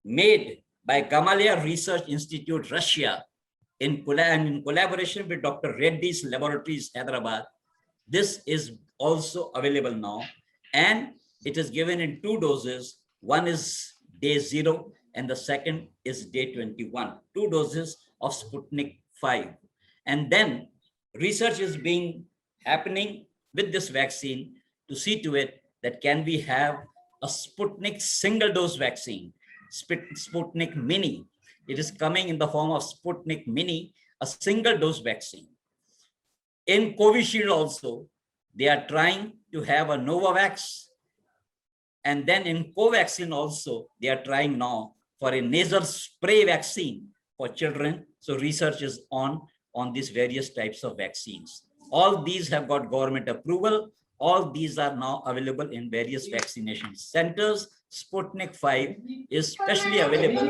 made by Gamaleya Research Institute, Russia, in collaboration with Dr. Reddy's Laboratories, Hyderabad. This is also available now, and it is given in 2 doses. One is day 0 and the second is day 21. 2 doses of Sputnik 5. And then research is being happening with this vaccine to see to it that can we have a Sputnik single dose vaccine, Sputnik Mini. It is coming in the form of Sputnik Mini, a single dose vaccine. In Covishield also, they are trying to have a Novavax. And then in Covaxin also, they are trying now for a nasal spray vaccine for children. So research is on these various types of vaccines. All these have got government approval. All these are now available in various vaccination centers. Sputnik 5 is specially available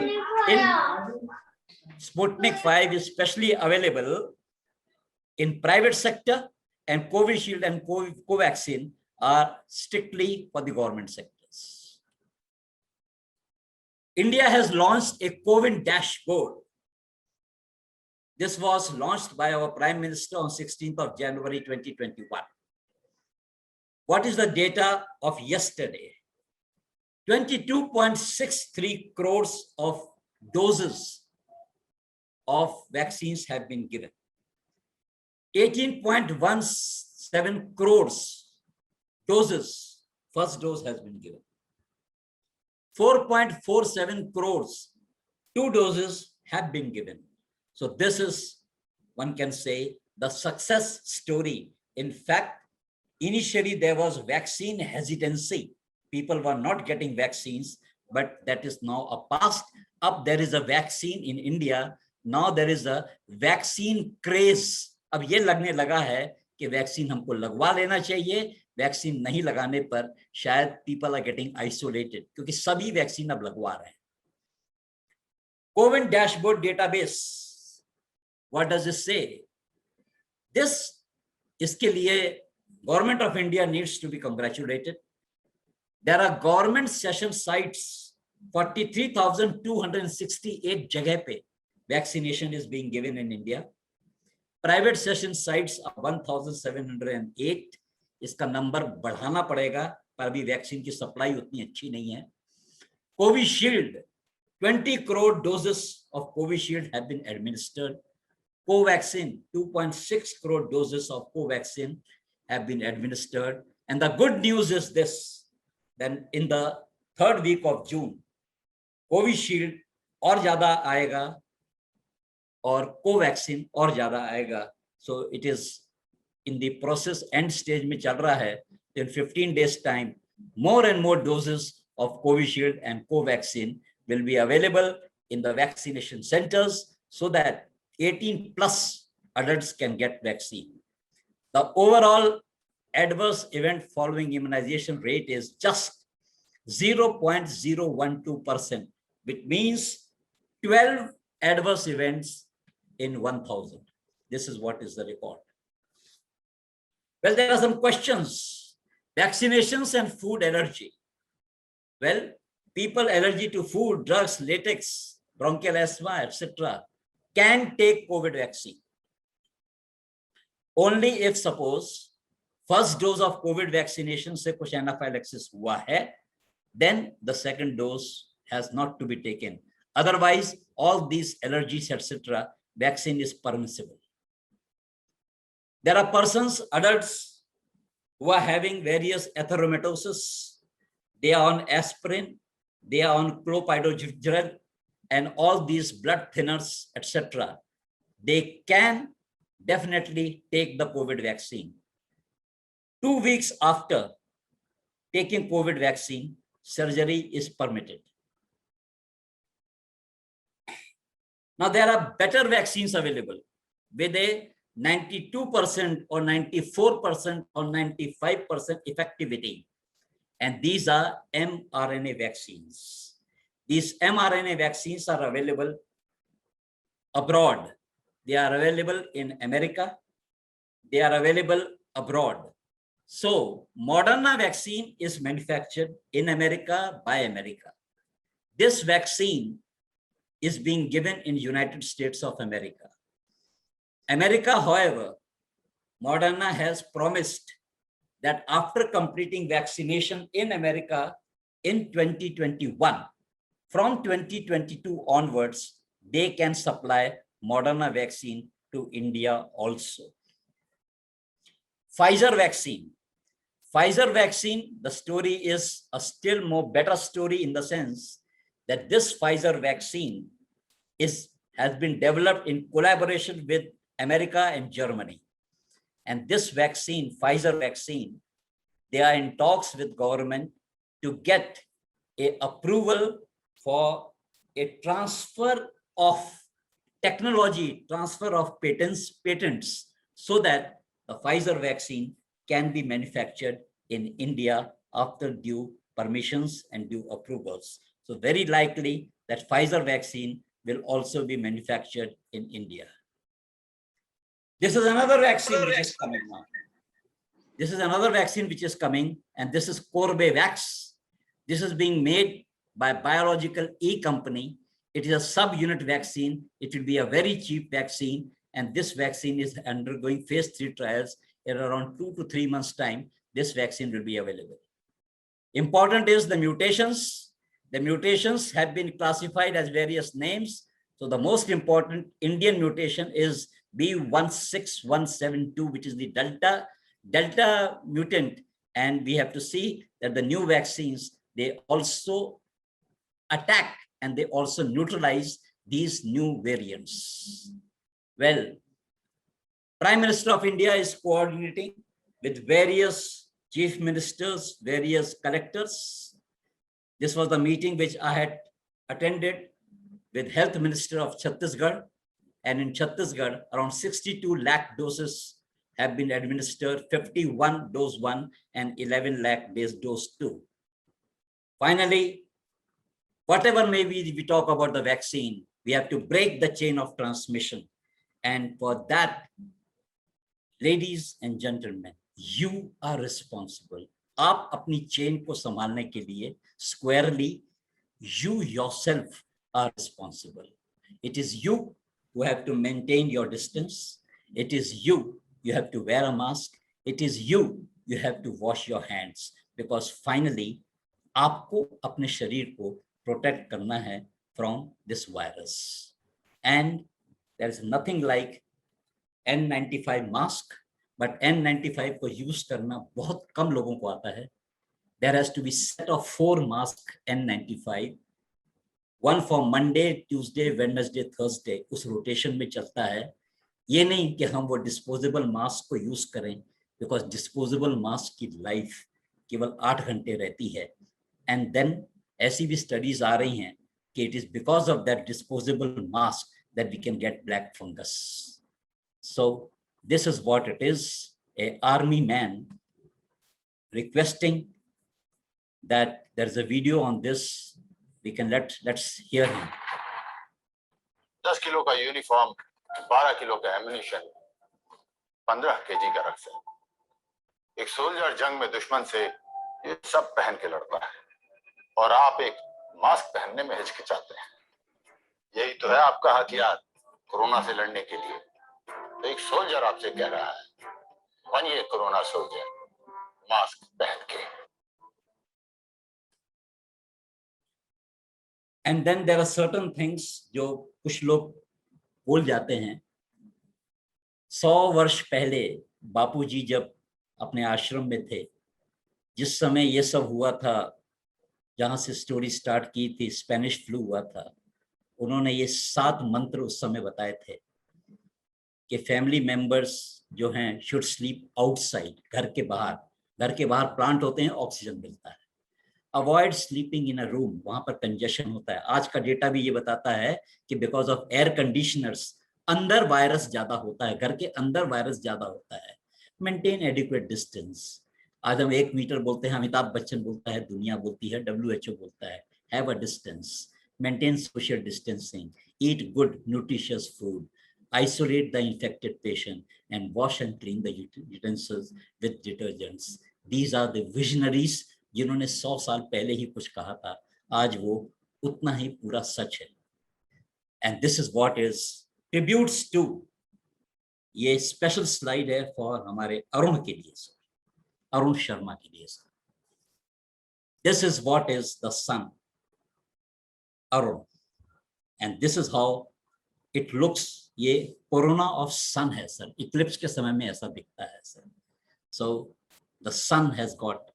in private sector, and Covishield and Covaxin are strictly for the government sectors. India has launched a COVID dashboard. This was launched by our Prime Minister on 16th of January 2021. What is the data of yesterday? 22.63 crores of doses of vaccines have been given. 18.17 crores doses, first dose has been given. 4.47 crores, 2 doses have been given. So this is, one can say, the success story. In fact, initially there was vaccine hesitancy. People were not getting vaccines, but that is now a past. Up there is a vaccine in India. Now there is a vaccine craze. अब ये लगने लगा है कि vaccine हमको लगवा लेना चाहिए, वैक्सीन नहीं लगाने पर शायद people are getting isolated, क्योंकि सभी वैक्सीन अब लगवा रहे हैं. CoWIN dashboard database, what does it say? This, इसके लिए Government of India needs to be congratulated. There are government session sites, 43,268 जगह पे vaccination is being given in India. Private session sites are 1,708. इसका नंबर बढ़ाना पड़ेगा, पर अभी वैक्सीन की सप्लाई उतनी अच्छी नहीं है. Covishield, 20 crore doses of Covishield have been administered. Covaxin, 2.6 crore doses of Covaxin have been administered. And the good news is this, then in the 3rd week of June, Covishield और ज़्यादा आएगा और Covaxin और ज़्यादा आएगा. So it is in the process, end stage में चल रहा है. In 15 days time, more and more doses of Covishield and Covaxin will be available in the vaccination centers so that 18 plus adults can get vaccine. The overall adverse event following immunization rate is just 0.012%, which means 12 adverse events in 1,000. This is what is the record. Well, there are some questions. Vaccinations and food allergy. Well, people allergic to food, drugs, latex, bronchial asthma, etc. can take COVID vaccine. Only if suppose first dose of COVID vaccination से कुछ anaphylaxis हुआ है, then the second dose has not to be taken. Otherwise, all these allergies, etc., vaccine is permissible. There are persons, adults, who are having various atheromatosis. They are on aspirin, they are on clopidogrel, and all these blood thinners, etc. They can definitely take the COVID vaccine. 2 weeks after taking COVID vaccine, surgery is permitted. Now there are better vaccines available with a 92% or 94% or 95% effectivity. And these are mRNA vaccines. These mRNA vaccines are available abroad. They are available in America. They are available abroad. So Moderna vaccine is manufactured in America by America. This vaccine is being given in United States of America. America, however, Moderna has promised that after completing vaccination in America in 2021, from 2022 onwards, they can supply Moderna vaccine to India also. Pfizer vaccine. Pfizer vaccine, the story is a still more better story in the sense that this Pfizer vaccine has been developed in collaboration with America and Germany. And this vaccine, Pfizer vaccine, they are in talks with government to get an approval for a transfer of technology, transfer of patents, so that the Pfizer vaccine can be manufactured in India after due permissions and due approvals. So very likely that Pfizer vaccine will also be manufactured in India. This is another vaccine which is coming now. This is another vaccine which is coming, and this is Corbevax. This is being made by Biological E company. It is a subunit vaccine. It will be a very cheap vaccine, and this vaccine is undergoing phase 3 trials. In around 2 to 3 months' time, this vaccine will be available. Important is the mutations. The mutations have been classified as various names. So the most important Indian mutation is B16172, which is the Delta mutant. And we have to see that the new vaccines, they also attack and they also neutralize these new variants. Well, Prime Minister of India is coordinating with various chief ministers, various collectors. This was the meeting which I had attended with Health Minister of Chhattisgarh. And in Chhattisgarh, around 62 lakh doses have been administered, 51 dose 1 and 11 lakh dose 2. Finally, whatever may be we talk about the vaccine, we have to break the chain of transmission. And for that, ladies and gentlemen, you are responsible. आप अपनी chain को संभालने के लिए squarely, you yourself are responsible. It is you who have to maintain your distance. It is you have to wear a mask. It is you have to wash your hands, because finally आपको अपने शरीर को protect करना है from this virus. And there is nothing like N95 mask, but N95 को use करना बहुत कम लोगों को आता है. There has to be set of 4 masks N95, one for Monday, Tuesday, Wednesday, Thursday. उस rotation में चलता है. ये नहीं कि हम वो disposable mask को use करें, because disposable mask की life केवल 8 घंटे रहती है. And then ऐसी भी studies आ रही हैं कि it is because of that disposable mask that we can get black fungus. So this is what it is, a army man requesting that there is a video on this. We can let's hear him. 10 kilo का uniform, 12 kilo का ammunition, 15 KG का रक्षा. एक soldier जंग में दुश्मन से ये सब पहन के लड़ता है, और आप एक मास्क पहनने में हिचकिचाते हैं. यही तो है आपका हथियार कोरोना से लड़ने के लिए. तो एक सोल्जर आपसे कह रहा है, बनिए कोरोना सोल्जर, मास्क पहन के. And then there are certain things जो कुछ लोग भूल जाते हैं. 100 वर्ष पहले बापूजी जब अपने आश्रम में थे, जिस समय ये सब हुआ था, जहां से स्टोरी स्टार्ट की थी, स्पेनिश फ्लू हुआ था, उन्होंने ये 7 मंत्र उस समय बताए थे कि फैमिली मेंबर्स जो हैं शुड स्लीप आउटसाइड, घर के बाहर प्लांट होते हैं, ऑक्सीजन मिलता है. Avoid sleeping in a room, वहां पर कंजेशन होता है. आज का डेटा भी ये बताता है कि बिकॉज ऑफ एयर कंडीशनर्स अंदर वायरस ज्यादा होता है, घर के अंदर वायरस ज्यादा होता है. Maintain adequate distance. आज हम 1 मीटर बोलते हैं, अमिताभ बच्चन बोलता है, दुनिया बोलती है, WHO बोलता है. Have a distance, maintain social distancing, eat good nutritious food, isolate the infected patient, and wash and clean the utensils with detergents. These are the visionaries जिन्होंने 100 साल पहले ही कुछ कहा था, आज वो उतना ही पूरा सच है. And this is what is tributes to. ये स्पेशल स्लाइड है फॉर हमारे अरुण के लिए सर, अरुण शर्मा के लिए sir. This is what is the sun, Arun, and this is how it looks. ये कोरोना ऑफ सन है सर, इक्लिप्स के समय में ऐसा दिखता है sir. So the sun has got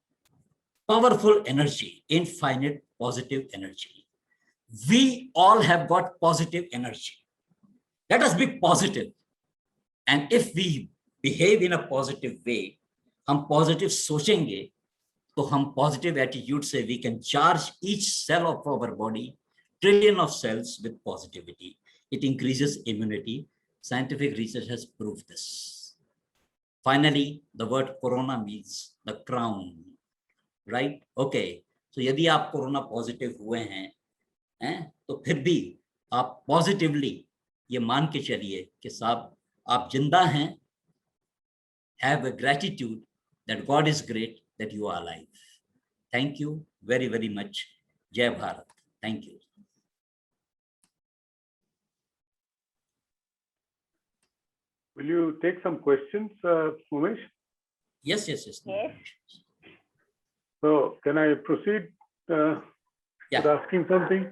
powerful energy, infinite positive energy. We all have got positive energy. Let us be positive. And if we behave in a positive way, हम positive सोचेंगे, तो हम positive attitude से we can charge each cell of our body, trillion of cells with positivity. It increases immunity. Scientific research has proved this. Finally, the word corona means the crown. Right? Okay. So यदि आप corona positive हुए हैं, तो फिर भी आप positively ये मान के चलिए कि साहब आप जिंदा हैं. Have a gratitude that God is great that you are alive. Thank you very, very much. Jai Bharat. Thank you. Will you take some questions, Umesh? Yes. So can I proceed with asking something?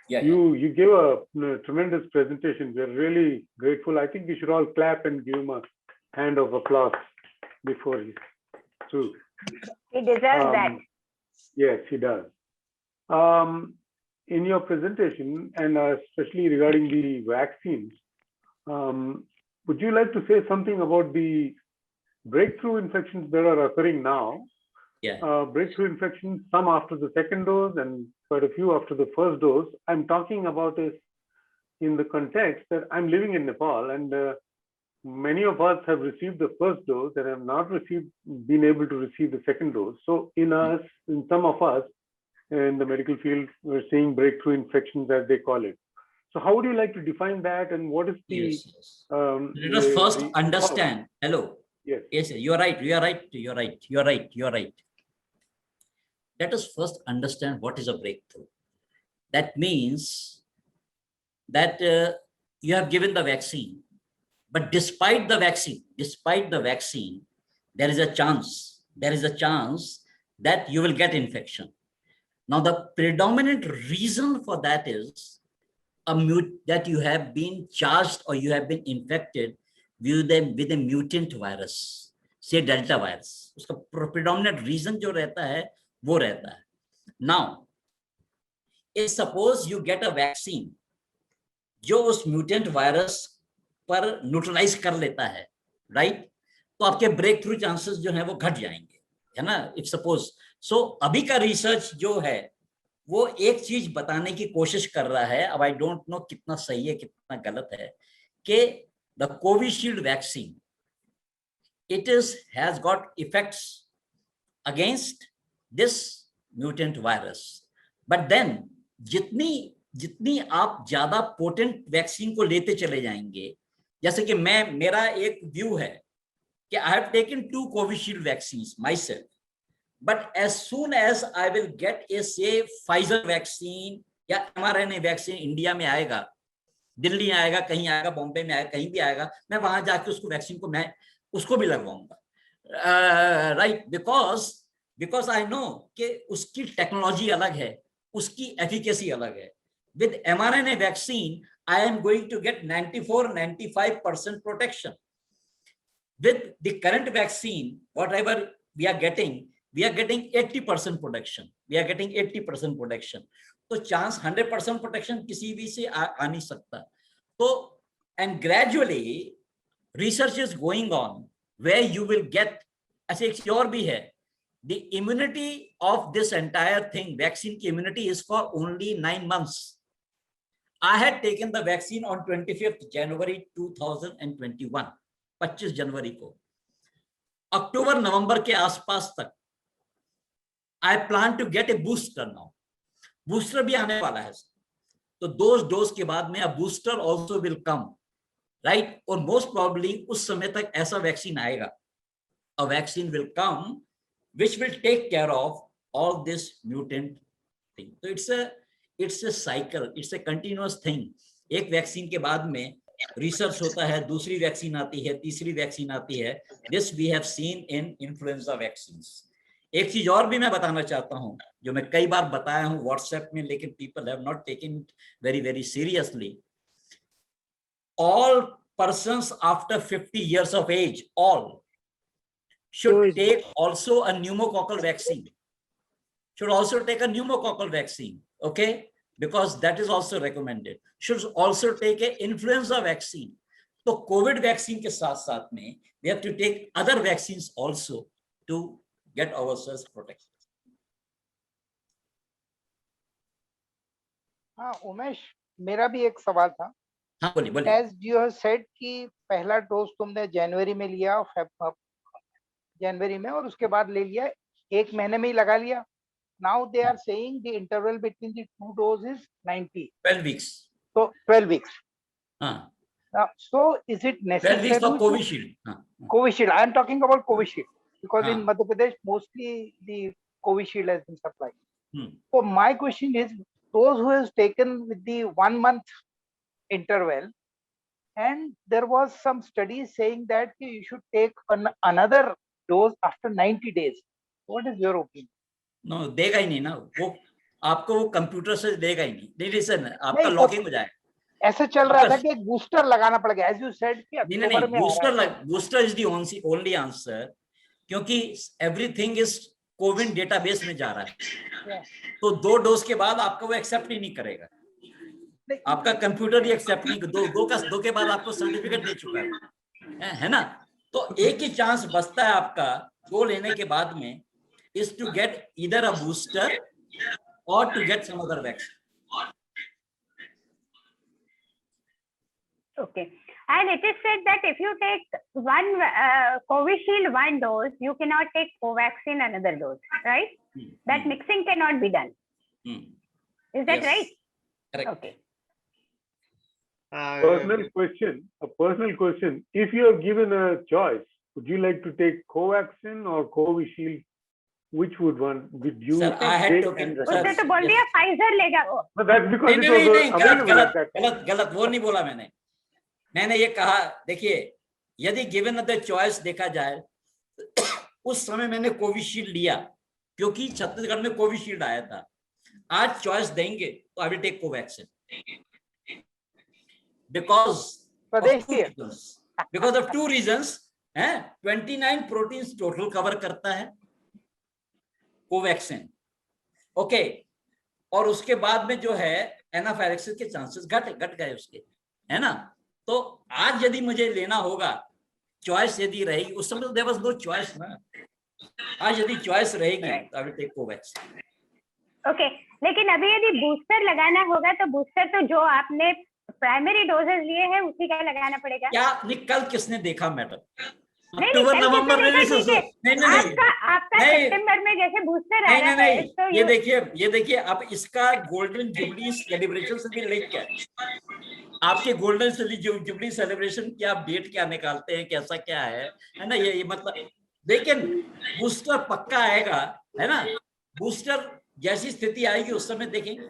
You gave a tremendous presentation. We're really grateful. I think we should all clap and give him a hand of applause before he's through. He deserves that. Yes, he does. In your presentation, and especially regarding the vaccines, would you like to say something about the breakthrough infections that are occurring now? Yeah. Breakthrough infections, some after the second dose and quite a few after the first dose. I'm talking about it in the context that I'm living in Nepal, and many of us have received the first dose and have not been able to receive the second dose. So in some of us in the medical field, we're seeing breakthrough infections, as they call it. So how would you like to define that, and what is the? Yes. Let us first understand. Hello. Yes. Yes, you are right. You are right. You are right. You are right. You are right. Let us first understand what is a breakthrough. That means that you have given the vaccine, but despite the vaccine, there is a chance that you will get infection. Now, the predominant reason for that is that you have been charged or you have been infected with a mutant virus, say Delta virus. उसका predominant reason जो रहता है वो रहता है. Now, if suppose you get a vaccine जो उस mutant virus पर न्यूट्रलाइज कर लेता है, राइट, तो आपके ब्रेक थ्रू चांसेस जो है वो घट जाएंगे, है ना. इफ सपोज अभी का रिसर्च जो है वो एक चीज बताने की कोशिश कर रहा है, अब आई डोंट नो कितना सही है कितना गलत है, कि the Covishield vaccine it has got effects against this mutant virus, but then जितनी आप ज्यादा पोटेंट वैक्सीन को लेते चले जाएंगे, जैसे कि मेरा एक व्यू है कि I have taken 2 Covishield vaccines myself, but as soon as I will get a say Pfizer vaccine या mRNA वैक्सीन इंडिया में आएगा, दिल्ली आएगा, कहीं आएगा, बॉम्बे में आएगा, कहीं भी आएगा, मैं वहां जाके उसको वैक्सीन को मैं उसको भी लगवाऊंगा, राइट, बिकॉज आई नो कि उसकी टेक्नोलॉजी अलग है, उसकी एफिकेसी अलग है. With mRNA vaccine, I am going to get 94-95% protection. With the current vaccine, whatever we are getting 80% protection. We are getting 80% protection. So chance 100% protection किसी भी से आ नहीं सकता. So, and gradually research is going on where you will get, ऐसे एक और भी है, the immunity of this entire thing, vaccine की immunity is for only 9 months. I had taken the vaccine on 25th January 2021, 25 जनवरी को. अक्टूबर नवंबर के आसपास तक I plan to get a booster now. Booster भी आने वाला है, तो डोज के बाद में a booster also will come, right? और most probably उस समय तक ऐसा वैक्सीन आएगा, a vaccine will come which will take care of all this mutant thing. So it's a cycle, it's a continuous thing. एक वैक्सीन के बाद में रिसर्च होता है, दूसरी वैक्सीन आती है, तीसरी वैक्सीन आती है. This we have seen in influenza vaccines. एक चीज और भी मैं बताना चाहता हूं, जो मैं कई बार बताया हूं व्हाट्सएप में, लेकिन people have not taken it very seriously. All persons after 50 years of age, all should take also a pneumococcal vaccine. Should also take a pneumococcal vaccine, okay? Because that is also recommended. Should also take an influenza vaccine. So COVID vaccine के साथ में we have to take other vaccines also to get ourselves protected. हाँ उमेश, मेरा भी एक सवाल था. हाँ बोलिए. As you have said कि पहला डोज तुमने जनवरी में लिया, जनवरी में, और उसके बाद ले लिया, 1 महीने में ही लगा लिया. Now they are saying the interval between the 2 doses is 12 weeks. So 12 weeks. हाँ. So is it necessary? 12 weeks for Covishield. Covishield. I am talking about Covishield because in Madhya Pradesh mostly the Covishield has been supplied. So my question is, those who has taken with the 1 month interval, and there was some studies saying that you should take another dose after 90 days. What is your opinion? No, देगा ही नहीं ना वो. आपको वो computer से देगा ही नहीं। नहीं लिसन, आपका नहीं, लॉगिंग हो जाएगा। ऐसे चल रहा था कि एक बूस्टर लगाना पड़ेगा, एज यू सेड कि नहीं अक्टूबर में आ रहा है। Booster is the only answer, क्योंकि एवरीथिंग इज कोविन डेटाबेस में जा रहा है। तो 2 डोज के बाद आपको वो एक्सेप्ट ही नहीं करेगा, आपका कंप्यूटर ही एक्सेप्ट नहीं, दो के बाद आपको सर्टिफिकेट दे चुका है ना। तो एक ही चांस बचता है आपका 2 लेने के बाद में, is to get either a booster or to get some other vaccine. Okay. And it is said that if you take one Covishield 1 dose, you cannot take Covaxin another dose, right? That mixing cannot be done. Is that Yes. right? Correct. Okay. A personal question. If you are given a choice, would you like to take Covaxin or Covishield? Which would you Sir, I had take? taken. उसने तो बोल दिया Pfizer लेगा वो. No, that's because it नहीं, was available at that time. गलत वो नहीं बोला मैंने ये कहा, देखिए यदि गिवन द चॉइस देखा जाए उस समय मैंने कोविशील्ड लिया क्योंकि छत्तीसगढ़ में कोविशील्ड आया था। आज चॉइस देंगे तो I will take Covaxin because of 2 reasons हैं। 29 प्रोटीन्स टोटल कवर करता है कोवैक्सीन, ओके, और उसके बाद में जो है एनाफाइलेक्सिस के चांसेस घट गए उसके, है ना। तो आज यदि मुझे लेना होगा, चॉइस यदि रहेगी, उस समय तो देयर वाज नो चॉइस ना, आज यदि चॉइस रहेगी तो I will take Covaxin. Okay, लेकिन अभी यदि बूस्टर लगाना होगा तो बूस्टर तो जो आपने प्राइमरी डोजेस लिए हैं उसी का लगाना पड़ेगा। क्या कल किसने देखा मैडम? अक्टूबर नवंबर में आपका सितंबर में जैसे बूस्टर आ रहा है, तो ये देखिए अब इसका गोल्डन जुबली सेलिब्रेशन से भी लिंक है। आपके गोल्डन जुबली सेलिब्रेशन की आप डेट क्या निकालते हैं, कैसा क्या है ना, ये मतलब, लेकिन बूस्टर पक्का आएगा, है ना। बूस्टर जैसी स्थिति आएगी उस समय देखेंगे।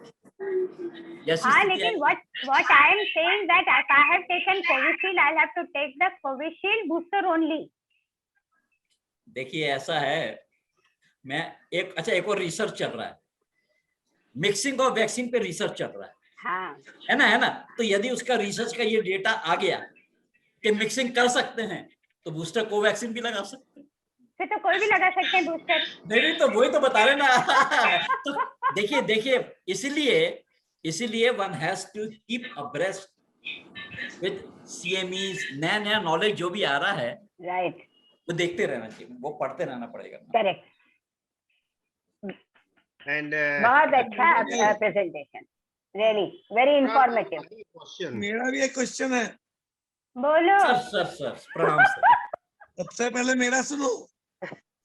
हाँ, लेकिन what I am saying that if I have taken Covishield, I'll have to take the Covishield booster only. देखिए ऐसा है, मैं एक और रिसर्च चल रहा है, मिक्सिंग ऑफ वैक्सीन पे रिसर्च चल रहा है, हाँ, है ना। तो यदि उसका रिसर्च का ये डेटा आ गया कि मिक्सिंग कर सकते हैं तो बूस्टर कोवैक्सीन भी लगा सकते हैं। फिर तो कोई भी लगा सकते हैं बूस्टर। नहीं तो वही तो बता रहे ना। तो देखिए इसीलिए one has to keep abreast with CMEs, नया नॉलेज जो भी आ रहा है, राइट, वो देखते रहना चाहिए, वो पढ़ते रहना पड़ेगा। करेक्ट। बहुत अच्छा प्रेजेंटेशन, रियली वेरी इंफॉर्मेटिव। मेरा भी एक क्वेश्चन है। बोलो। सर प्रणाम सर। सबसे पहले मेरा सुनो,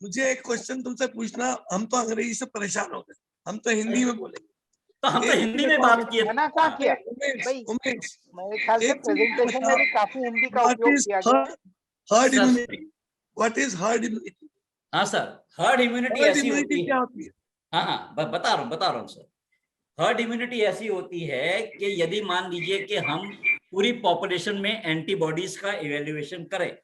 मुझे एक क्वेश्चन तुमसे पूछना। हम तो अंग्रेजी से परेशान हो गए, हम तो हिंदी में बोलेंगे। तो हम तो हिंदी में बात किए। मना कहाँ किया उमेश, मेरे ख्याल से प्रेजेंटेशन में भी काफी हिंदी का उपयोग किया गया। Herd immunity, what is herd immunity? हाँ सर, हर्ड इम्यूनिटी ऐसी होती क्या है। होती है? हाँ बता रहा हूँ सर। हर्ड इम्यूनिटी ऐसी होती है कि यदि मान लीजिए कि हम पूरी पॉपुलेशन में एंटीबॉडीज का इवेल्युएशन करें,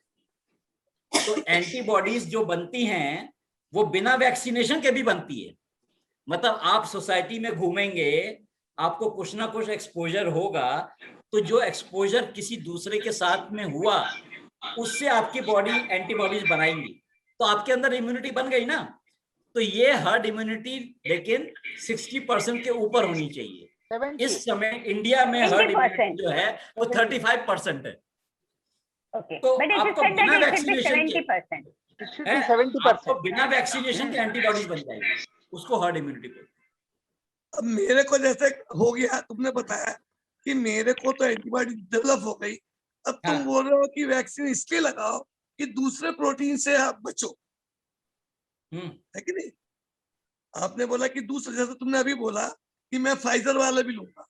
तो एंटीबॉडीज जो बनती हैं वो बिना वैक्सीनेशन के भी बनती है। मतलब आप सोसाइटी में घूमेंगे, आपको कुछ ना कुछ एक्सपोजर होगा, तो जो एक्सपोजर किसी दूसरे के साथ में हुआ उससे आपकी बॉडी एंटीबॉडीज बनाएंगी, तो आपके अंदर इम्यूनिटी बन गई ना। तो ये हर्ड इम्यूनिटी लेकिन 60% के ऊपर होनी चाहिए। इस समय इंडिया में हर्ड इम्यूनिटी जो है वो 35% है। तो आपको बिना वैक्सीनेशन के एंटीबॉडीज बन जाएगी, उसको हर्ड इम्यूनिटी बोलते हैं। अब मेरे को जैसे हो गया, तुमने बताया कि मेरे को तो एंटीबॉडी डेवलप हो गई, अब तुम बोल रहे हो कि वैक्सीन इसलिए लगाओ कि दूसरे प्रोटीन से आप बचो, है कि नहीं? आपने बोला कि दूसरे, जैसे तुमने अभी बोला कि मैं फाइजर वाला भी लूंगा,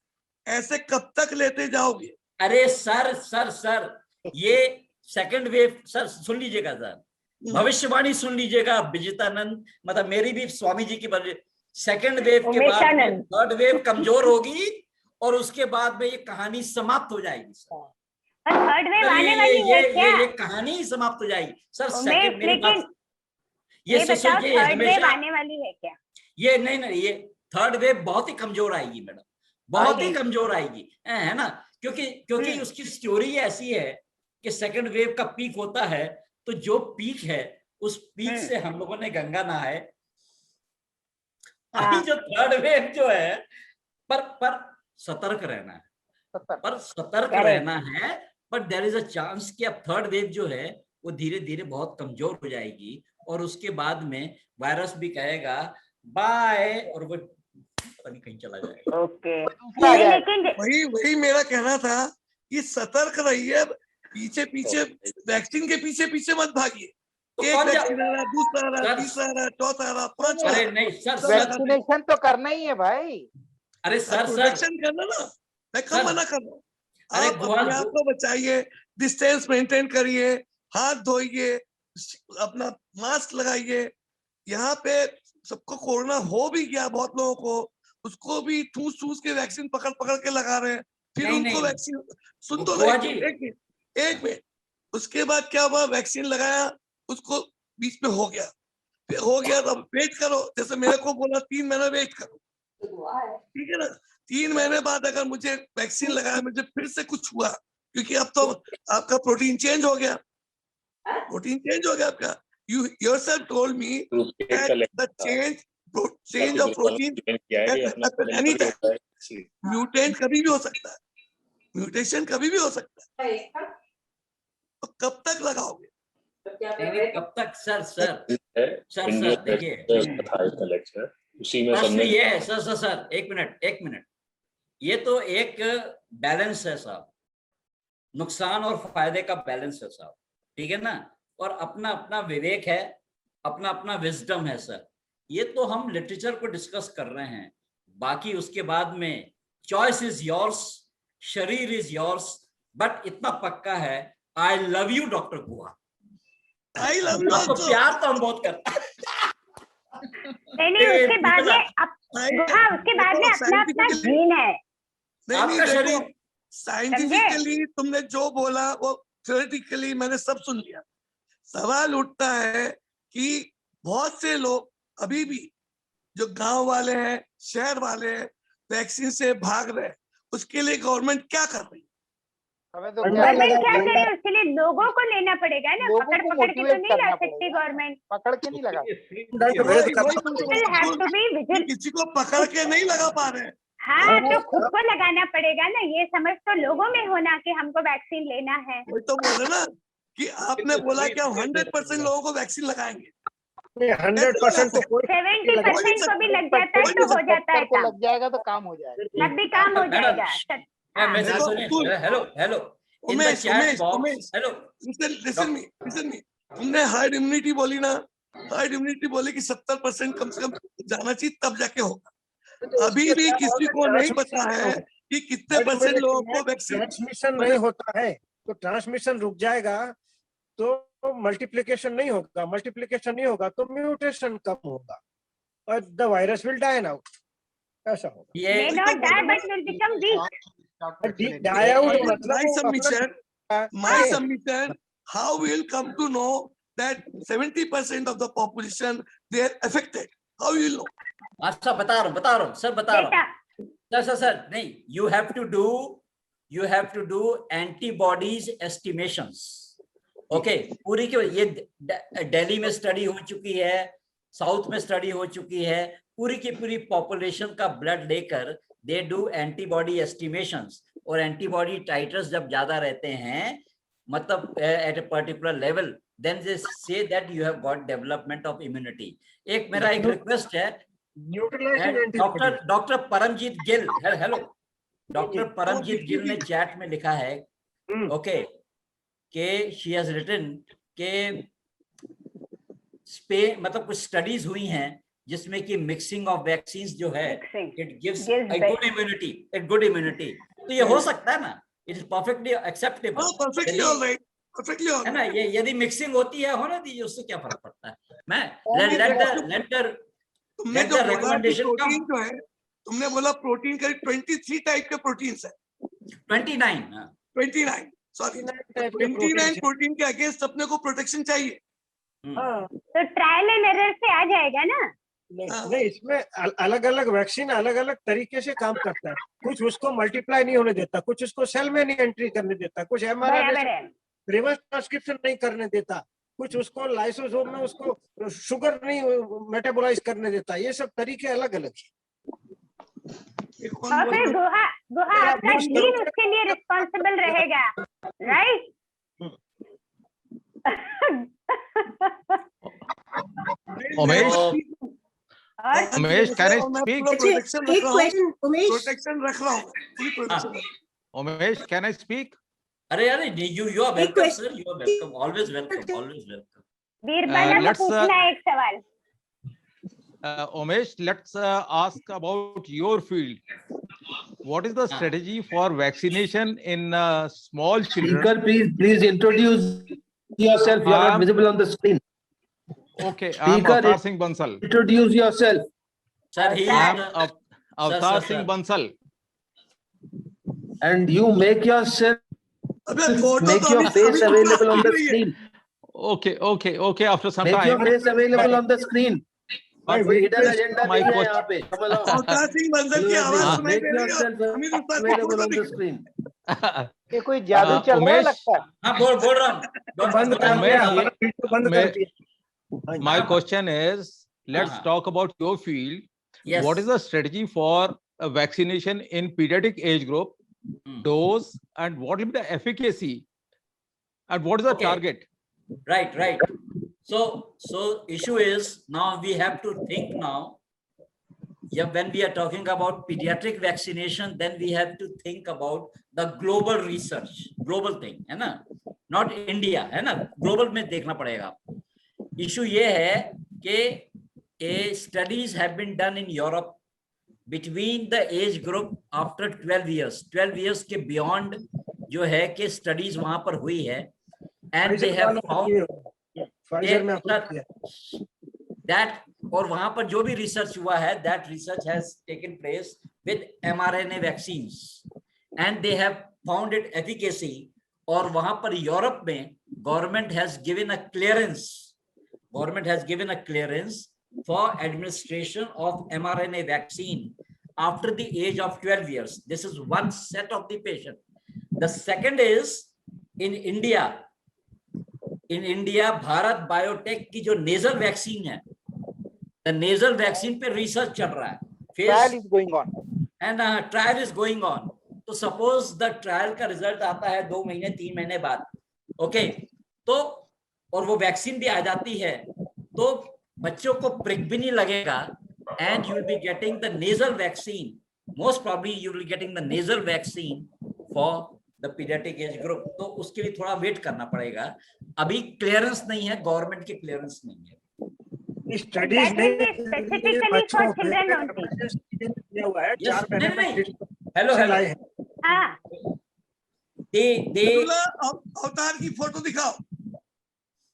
ऐसे कब तक लेते जाओगे? अरे सर ये सेकंड वेव, सर सुन लीजिएगा सर, भविष्यवाणी सुन लीजिएगा विजेतानंद, मतलब मेरी भी स्वामी जी की सेकंड वेव के बाद थर्ड वेव कमजोर होगी और उसके बाद में ये कहानी समाप्त हो जाएगी। थर्ड वेव आने वाली है क्या? ये कहानी समाप्त हो जाएगी सर। सेकंड, मेरी बात, ये थर्ड वेव आने वाली है क्या? ये नहीं, ये थर्ड वेव बहुत ही कमजोर आएगी मैडम, बहुत ही कमजोर आएगी, है ना, क्योंकि उसकी स्टोरी ऐसी है कि सेकंड वेव का पीक होता है, तो जो पीक है उस पीक से हम लोगों ने गंगा नहाए। अभी जो थर्ड वेव जो है, पर सतर्क रहना है, पर सतर्क रहना है, but there is a chance कि अब थर्ड वेव जो है वो धीरे धीरे बहुत कमजोर हो जाएगी, और उसके बाद में वायरस भी कहेगा बाय, और वो कहीं चला जाएगा। ओके, वही मेरा कहना था कि सतर्क रहिए, पीछे पीछे वैक्सीन के पीछे पीछे मत भागिए। एक वैक्सीन आ रहा, दूसरा आ रहा, तीसरा आ रहा, चौथा आ रहा, पांचवा। अरे नहीं सर, वैक्सीनेशन तो करना ही है भाई। अरे सर प्रोटेक्शन करना ना, मैं कब मना कर रहा हूँ। आप अपने आप को बचाइए, डिस्टेंस मेंटेन करिए, हाथ धोइए, अपना मास्क लगाइए। यहाँ पे सबको कोरोना हो भी गया, बहुत लोगों को, उसको भी ठूस के वैक्सीन पकड़ के लगा रहे हैं, फिर उनको वैक्सीन सुन तो एक मिनट, उसके बाद क्या हुआ, वैक्सीन लगाया, उसको बीच में हो गया, फिर हो गया तो अब वेट करो, जैसे मेरे को बोला 3 महीना वेट करो, ठीक है ना। 3 महीने बाद अगर मुझे वैक्सीन लगाया, मुझे फिर से कुछ हुआ, क्योंकि अब तो आपका प्रोटीन चेंज हो गया, आपका। You yourself told me that the change of protein can happen anytime. Mutant कभी भी हो सकता है, म्यूटेशन कभी भी हो सकता है, तो कब तक लगाओगे? कब तक सर देखिए, ये सर एक मिनट, ये तो एक बैलेंस है साहब, नुकसान और फायदे का बैलेंस है साहब, ठीक है ना, और अपना अपना विवेक है, अपना अपना विजडम है सर। ये तो हम लिटरेचर को डिस्कस कर रहे हैं, बाकी उसके बाद में चॉइस इज योर्स, शरीर इज योर्स, बट इतना पक्का है, I love you doctor Guha, I love you. आपको प्यार तो हम बहुत करते हैं। नहीं, उसके बाद में अपना अपना जीन है। आपका शरीर साइंटिफिकली तुमने जो बोला वो थ्योरेटिकली मैंने सब सुन लिया। सवाल उठता है कि बहुत से लोग अभी भी जो गांव वाले हैं, शहर वाले हैं, वैक्सीन से भाग रहे हैं, उसके लिए गवर्नमेंट क्या कर रही है? गवर्नमेंट क्या करे, उसके लिए लोगों को लेना पड़ेगा ना, पकड़ के तो नहीं ला सकती गवर्नमेंट, पकड़ के नहीं लगा, किसी को पकड़ के नहीं लगा पा रहे हैं। हाँ, तो खुद को लगाना पड़ेगा ना, ये समझ तो लोगों में होना कि हमको वैक्सीन लेना है। वही तो बोले ना कि आपने बोला कि हम 100% लोगों को वैक्सीन लगाएंगे, 100% तो 70% को भी लग जाता है तो हो जाता है, लग जाएगा तो काम हो जाएगा, तब भी काम हो जाएगा। हेलो उमेश, लिसन मी, तुमने हार्ड इम्यूनिटी बोली ना, हार्ड इम्यूनिटी बोली कि 70% कम से कम जाना चाहिए, तब जाके होगा। अभी भी किसी को नहीं पता है कि कितने % लोगों को वैक्सीन ट्रांसमिशन नहीं होता है, तो ट्रांसमिशन रुक जाएगा, तो मल्टीप्लिकेशन नहीं होगा, तो म्यूटेशन कम होगा, और the virus will die out, ऐसा होगा। May not die but will become weak. Die out मतलब my submission, how we will come to know that 70% of the population they are affected? How you will know? अच्छा बता रहा हूँ sir, नहीं, you have to do antibodies estimations, okay? पूरी की ये दिल्ली में स्टडी हो चुकी है, साउथ में स्टडी हो चुकी है, पूरी की पूरी पॉपुलेशन का ब्लड लेकर दे डू एंटीबॉडी एस्टिमेशंस, और एंटीबॉडी टाइटर्स जब ज्यादा रहते हैं, मतलब at a particular level, then they say that you have got development of immunity. एक मेरा एक रिक्वेस्ट है, doctor Paramjit Gill, hello, doctor Paramjit Gill ने चैट में लिखा है, ओके, के शी हैज रिटन के मतलब कुछ स्टडीज हुई हैं जिसमें कि मिक्सिंग ऑफ वैक्सीन्स जो है, it gives a good immunity, तो ये हो सकता है ना, it is perfectly acceptable, perfectly all right, perfectly all है ना, ये यदि मिक्सिंग होती है, होने दीजिए, उससे क्या फर्क पड़ता है। मैं तुमने जो बोला है, तुमने बोला प्रोटीन का 23 टाइप के प्रोटीन्स है, 29 सॉरी 29 प्रोटीन के अगेंस्ट अपने को प्रोटेक्शन चाहिए। तो ट्रायल एंड एरर से आ जाएगा ना, नहीं, इसमें अलग अलग वैक्सीन अलग अलग तरीके से काम करता है। कुछ उसको मल्टीप्लाई नहीं होने देता, कुछ उसको सेल में नहीं एंट्री करने देता, कुछ एमआरएनए रिवर्स ट्रांसक्रिप्शन नहीं करने देता, कुछ उसको लाइसोसोम में उसको शुगर नहीं मेटाबोलाइज करने देता। ये सब तरीके अलग अलग है। और फिर गुहा आपका जीन उसके लिए रिस्पॉन्सिबल रहेगा, right? Umesh, can I speak? Protection रख रहा हूँ, पूरी protection. Umesh, can I speak? अरे you are welcome, sir. You are welcome. Always welcome. Always welcome. Birbal को पूछना है एक सवाल। Umesh, let's ask about your field. What is the strategy for vaccination in small children? Speaker, please introduce yourself. You are not visible on the screen. Okay, I am Avtar Singh Bansal. Introduce yourself. Sir, he I am is Avtar Singh Bansal. And you make yourself, make your face available on the screen. Okay. After some Make your time. face available on the screen. My hidden agenda my नहीं है question- यहाँ पे। Come along. Avtar Singh Bansal की आवाज सुनाई Make दे रही है, yourself हमें तो उसका available on photo the screen. ये कोई जादू चल रहा है उमेश, लगता है। हाँ बोल रहा हूँ। बंद कर दिया, हमारा वीडियो बंद कर दिया। My question is, let's Uh-huh. talk about your field. Yes. What is the strategy for vaccination in pediatric age group, dose, and what will be the efficacy, and what is the Okay. target? Right. So issue is now we have to think now. Yeah, when we are talking about pediatric vaccination, then we have to think about the global research, global thing, है ना? Not India, है ना? Global में देखना पड़ेगा। Issue ये है कि studies have been done in Europe between the age group after 12 years. 12 years के beyond जो है कि studies वहाँ पर हुई है, and they have found Pfizer में अप्रूव किया। that और वहां पर जो भी रिसर्च हुआ है, that research has taken place with mRNA vaccines and they have found it efficacy। और वहां पर यूरोप में government has given a clearance for administration of mRNA vaccine after the age of 12 years. This is one set of the patient. The second is in India Bharat biotech की जो nasal vaccine है, the nasal vaccine पे research चल रहा है, Trial is going on. And trial is going on. तो suppose the trial का result आता है 2 महीने 3 महीने बाद, ओके, तो और वो वैक्सीन भी आ जाती है, तो बच्चों को प्रिक भी नहीं लगेगा and you will be getting the nasal vaccine, most probably you will getting the nasal vaccine for the paediatric age group. तो उसके लिए थोड़ा वेट करना पड़ेगा, अभी क्लियरेंस नहीं है, गवर्नमेंट की क्लियरेंस नहीं है। Studies specifically for children only. किया हुआ है, 4 महीने में हेलो हाँ, अवतार की फोटो दिखाओ।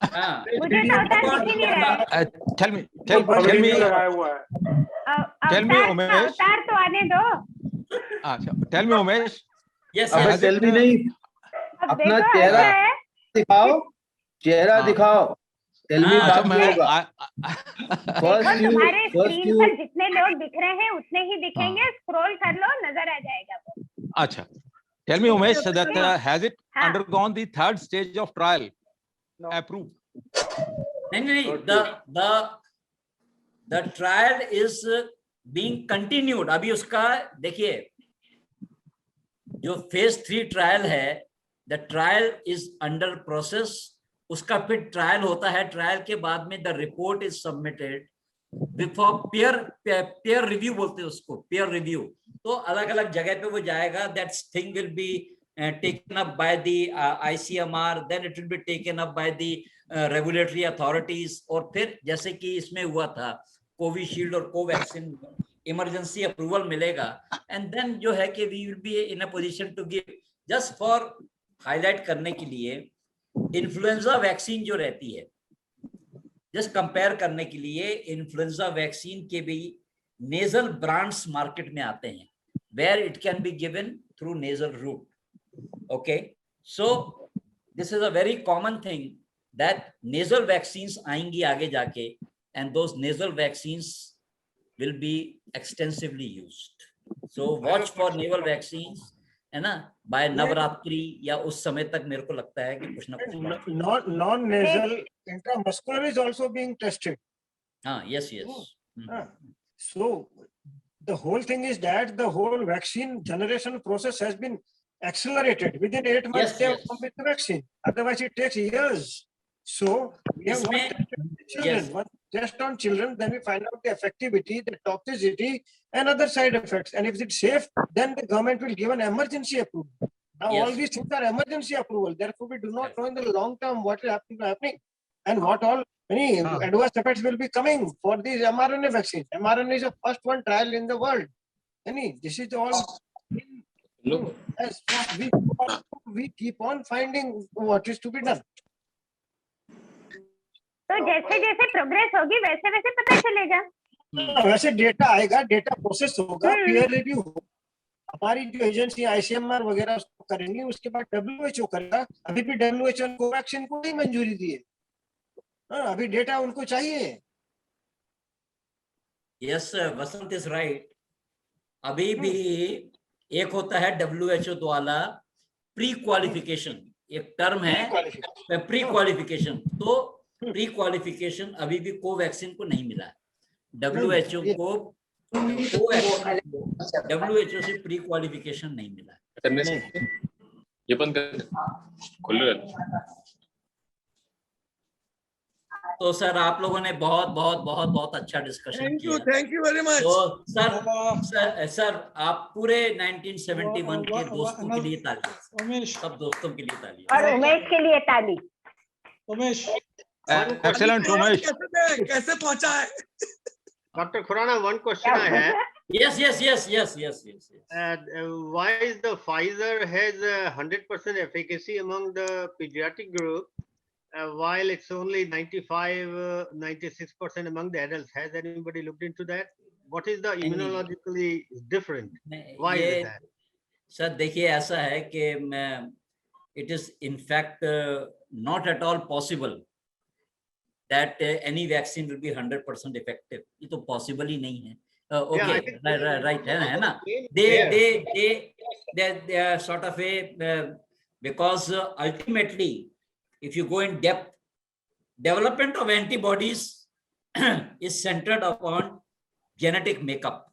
मुझे तो अवतार दिख ही नहीं रहा है। Tell me, Umesh. अवतार तो आने दो। Tell me, Umesh. Yes, अब सेल्फी नहीं, अपना चेहरा दिखाओ, चेहरा दिखाओ, सेल्फी बाद में होगा। तुम्हारे स्क्रीन पर जितने लोग दिख रहे हैं उतने ही दिखेंगे, स्क्रॉल कर लो, नजर आ जाएगा वो। अच्छा, tell me, Umesh, that has it undergone the third stage of trial? No. Approved. नहीं, the trial is being continued। अभी उसका देखिए, जो फेज 3 ट्रायल है, the trial is under process, उसका फिर ट्रायल होता है, ट्रायल के बाद में the report is submitted before pair review बोलते हैं उसको, पेयर रिव्यू। तो अलग अलग जगह पे वो जाएगा, that thing will be taken up by the ICMR, then it will be taken up by the regulatory authorities, और फिर जैसे कि इसमें हुआ था कोविशील्ड और कोवैक्सीन, इमरजेंसी अप्रूवल मिलेगा, एंड देन जो है कि we will be in a position to give. Just for highlight करने के लिए, इन्फ्लुएंजा वैक्सीन जो रहती है, जस्ट कंपेयर करने के लिए, इन्फ्लुएंजा वैक्सीन के भी नेजल ब्रांड्स मार्केट में आते हैं, where it can be given through nasal route. Okay, so this is a very common thing that nasal vaccines आएंगी आगे जाके, and those nasal vaccines will be extensively used. So watch for naval vaccines, है ना, by Navratri या उस समय तक मेरे को लगता है कि कुछ ना कुछ non-nasal intramuscular is also being tested. Yes. So the whole thing is that the whole vaccine generation process has been accelerated. Within 8 months, they have come with the vaccine. Otherwise, it takes years. So we have one test on children, one test on children, then we find out the effectivity, the toxicity, and other side effects. And if it's safe, then the government will give an emergency approval. Now, all these things are emergency approval. Therefore, we do not know in the long term what is happening and what all many adverse effects will be coming for these mRNA vaccines. mRNA is the first one trial in the world. This is all. As we keep on finding what is to be done. तो जैसे जैसे progress होगी वैसे वैसे पता चलेगा। वैसे data आएगा, डेटा प्रोसेस होगा, पीयर रिव्यू होगा, हमारी जो एजेंसी आईसीएमआर वगैरह उसको करेंगी, उसके बाद WHO करेगा। अभी भी WHO ने कोवैक्सीन को ही मंजूरी दी है, अभी डेटा उनको चाहिए। Yes, Vasant is right. अभी भी एक होता है WHO द्वारा प्री क्वालिफिकेशन, एक टर्म है प्री क्वालिफिकेशन। तो प्री क्वालिफिकेशन अभी भी कोवैक्सीन को नहीं मिला है। WHO को WHO से प्री क्वालिफिकेशन नहीं मिला है। ये बंद कर, खुले तो सर आप लोगों ने बहुत बहुत बहुत बहुत अच्छा डिस्कशन किया। Thank you very much. तो सर आप पूरे 1971 के दोस्तों के लिए ताली, सब दोस्तों के लिए ताली, और उमेश के लिए ताली। Umesh Excellent, Umesh. कैसे पहुंचा है? Dr. Khurana, one question I have. Yes. Why is the Pfizer has 100% efficacy among the pediatric group, while it's only 95-96% among the adults? Has anybody looked into that? What is the immunologically different? Why is that? Sir देखिए ऐसा है कि it is in fact not at all possible that any vaccine will be 100% effective. ये तो possible ही नहीं है। Okay, right है ना? They are sort of a because ultimately, if you go in depth, development of antibodies is centered upon genetic makeup.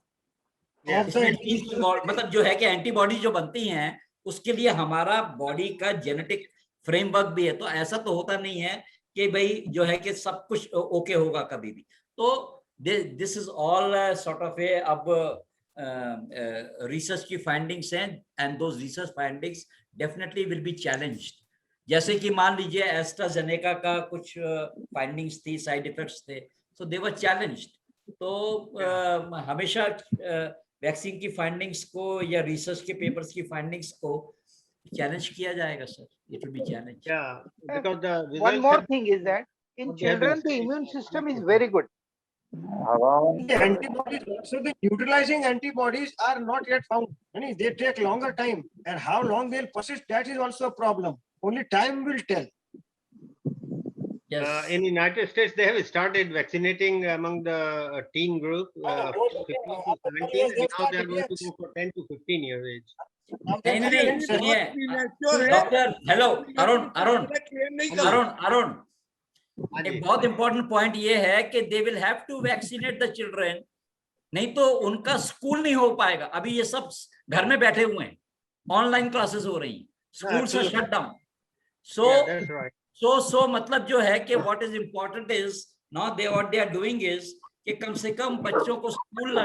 मतलब जो है कि एंटीबॉडी जो बनती हैं उसके लिए हमारा बॉडी का जेनेटिक फ्रेमवर्क भी है। तो ऐसा तो होता नहीं है कि भाई जो है कि सब कुछ ओके होगा कभी भी। तो this is all sort of a अब रिसर्च की फाइंडिंग्स हैं and those research findings definitely will be challenged. जैसे कि मान लीजिए एस्ट्राजेनेका का कुछ फाइंडिंग्स थी, साइड इफेक्ट्स थे, सो दे वर चैलेंज्ड। तो हमेशा वैक्सीन की फाइंडिंग्स को या रिसर्च के पेपर्स की फाइंडिंग्स को चैलेंज किया जाएगा sir. It will be challenged. Yeah, because one more thing is that in children the immune system is very good. The antibodies, so the neutralizing antibodies are not yet found. They take longer time, and how long they'll persist, that is also a problem. Only time will tell. Yes. In the United States, they have started vaccinating among the teen group, 15 to 17, because they are going to go for 10 to 15 years age. नहीं सुनिए doctor, hello Arun, एक बहुत important point ये है कि they will have to vaccinate the children, नहीं तो उनका स्कूल नहीं हो पाएगा। अभी ये सब घर में बैठे हुए हैं, ऑनलाइन क्लासेस हो रही हैं, स्कूल से शट डाउन। सो मतलब जो है कि what is important is now what they are doing is कि कम से कम बच्चों को स्कूल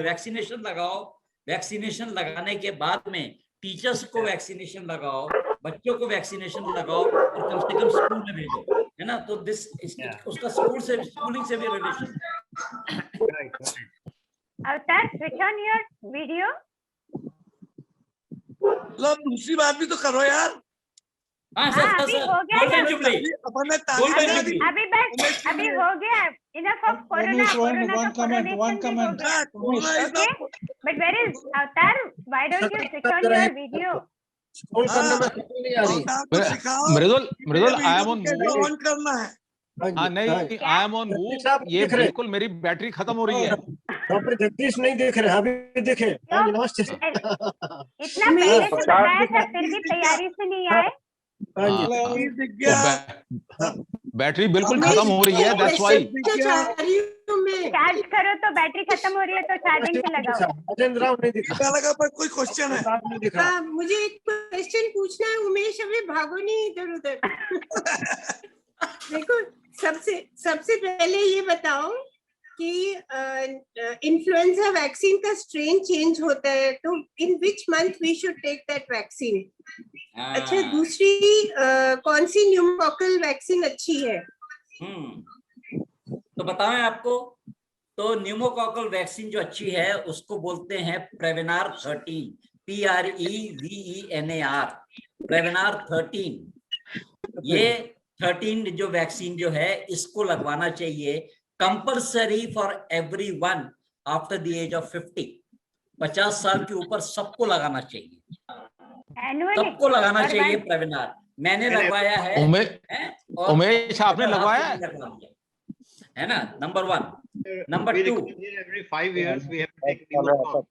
वैक्सीनेशन लगाओ, वैक्सीनेशन लगाने के बाद में टीचर्स को वैक्सीनेशन लगाओ, बच्चों को वैक्सीनेशन लगाओ और कम से कम स्कूल में भेजो, है ना? तो दिस उसका स्कूलिंग से भी रिलेशन है। अवतार, switch on your video. लो दूसरी बात भी तो करो यार। हाँ सर अभी हो गया अभी हो गया। Enough of corona. One comment. Okay, but where is Avatar? Why don't you switch on your video? Mridul, I am on move. करना है। नहीं, I am on move. ये बिल्कुल मेरी बैटरी खत्म हो रही है। वहाँ पर जगदीश नहीं दिख रहे, अभी दिखे। हाँ जी, नमस्ते। इतना पहले से बताया था, फिर भी तैयारी से नहीं आए। हाँ जी, दिख गया। बैटरी बिल्कुल खत्म हो रही है, दैट्स व्हाई। चार्ज करो तो बैटरी खत्म हो रही है तो चार्जिंग पे लगाओ। राजेंद्र राव नहीं दिखा। लगा पर कोई क्वेश्चन है? नहीं दिखा। हाँ, मुझे एक क्वेश्चन पूछना है उमेश, अभी भागो नहीं इधर उधर। देखो, सबसे पहले ये बताओ कि इन्फ्लुएंजा वैक्सीन का स्ट्रेन चेंज होता है, तो in which month we should take that vaccine? अच्छा, दूसरी कौन सी न्यूमोकॉकल वैक्सीन अच्छी है? तो बताएं आपको, तो न्यूमोकॉकल वैक्सीन जो अच्छी है उसको बोलते हैं प्रेवेनार 13, PREVENAR, प्रेवेनार 13। ये 13 जो वैक्सीन जो है इसको लगवाना चाहिए compulsory for everyone after the age of 50। 50 साल के ऊपर सबको लगाना चाहिए, सबको लगाना चाहिए प्रेवेनार। मैंने लगवाया है। उमेश आपने लगवाया है ना? Number 1। Number 2, every 5 years we have to take pneumococcal.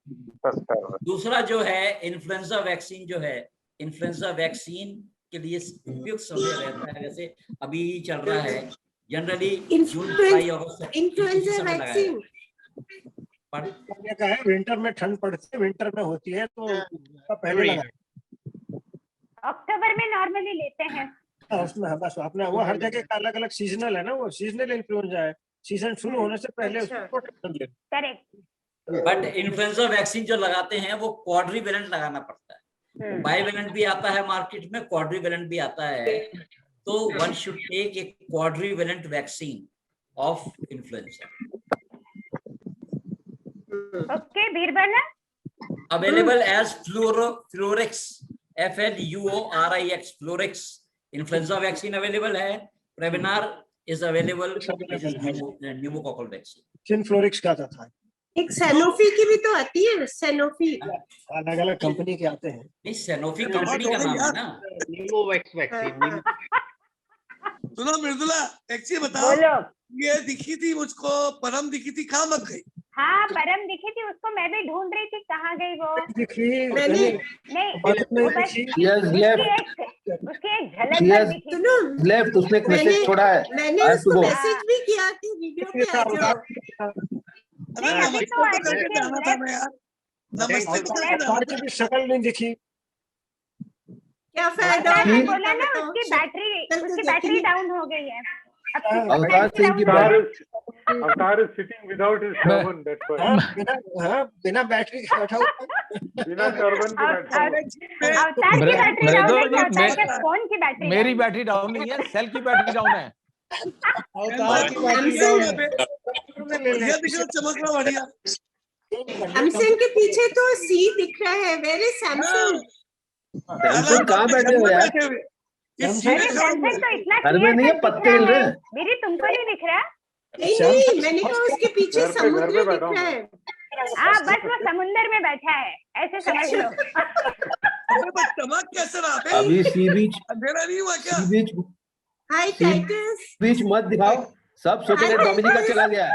दूसरा जो है इन्फ्लुएंजा वैक्सीन जो है, इन्फ्लुएंजा वैक्सीन के लिए उपयुक्त समय रहता है, जैसे अभी चल रहा है जनरली जून जुलाई अगस्त। इन्फ्लुएंजा वैक्सीन का है, विंटर में ठंड पड़ती है, विंटर में होती है, तो उसका पहले लगा। अक्टूबर में नॉर्मली लेते हैं। उसमें बस अपना वो हर जगह का अलग अलग सीजनल है ना, वो सीजनल इन्फ्लुएंजा है, सीजन शुरू होने से पहले उसको करेक्ट। बट इन्फ्लुएंजा वैक्सीन जो लगाते हैं वो क्वाड्रीवेलेंट लगाना पड़ता है। बाइवेलेंट भी आता है मार्केट में, क्वाड्रीवेलेंट भी आता है, तो one should take a quadrivalent vaccine of influenza. Okay, बीरबल available as Fluarix, FLUORIX, Fluarix influenza vaccine available है। Prevenar is available, pneumococcal vaccine. Fluarix का था। एक सैनोफी की भी तो आती है, सैनोफी। अलग अलग कंपनी के आते हैं। नहीं, सैनोफी कंपनी का नाम है ना। Pneumavax vaccine. सुनो मृदुला, एक चीज बताओ, ये दिखी थी मुझको, परम दिखी थी, कहाँ मत गई? हाँ, परम दिखी थी, उसको मैं भी ढूंढ रही थी, कहाँ गई वो? मैंने उसकी एक झलक दिखी। लेफ्ट, उसने एक मैसेज छोड़ा है। मैंने उसको मैसेज भी किया कि वीडियो पे आ जाओ। जाना था मैं यार, नमस्ते तो करके जाना था। शक्ल नहीं दिखी, क्या फायदा? बोला ना, उसकी बैटरी डाउन हो गई है। अवतार सिंह की बात। Avatar is sitting without his turban, that's why. बिना बैटरी के बैठा हुआ, बिना टर्बन के बैठा हुआ। अवतार की बैटरी डाउन है, अवतार के फोन की बैटरी। मेरी बैटरी डाउन नहीं है, सेल की बैटरी डाउन है। अवतार की बैटरी डाउन है। बढ़िया दिख रहा, चमक रहा, बढ़िया। सैमसंग के पीछे तो सी दिख रहा है। Where is Samsung? सैमसंग कहाँ बैठे हो यार? घर में नहीं है, पत्ते हिल रहे हैं। मेरी तुमको नहीं दिख रहा? नहीं, मैंने कहा उसके पीछे समुद्र दिख रहा है। हाँ, बस वो समुद्र में बैठा है, ऐसे समझ लो। चमक कैसे रहा? अभी सी बीच, अंधेरा नहीं हुआ क्या? सी बीच, हाय टाइटस, बीच मत दिखाओ, सब सोचेंगे डोमिनिका चला गया है।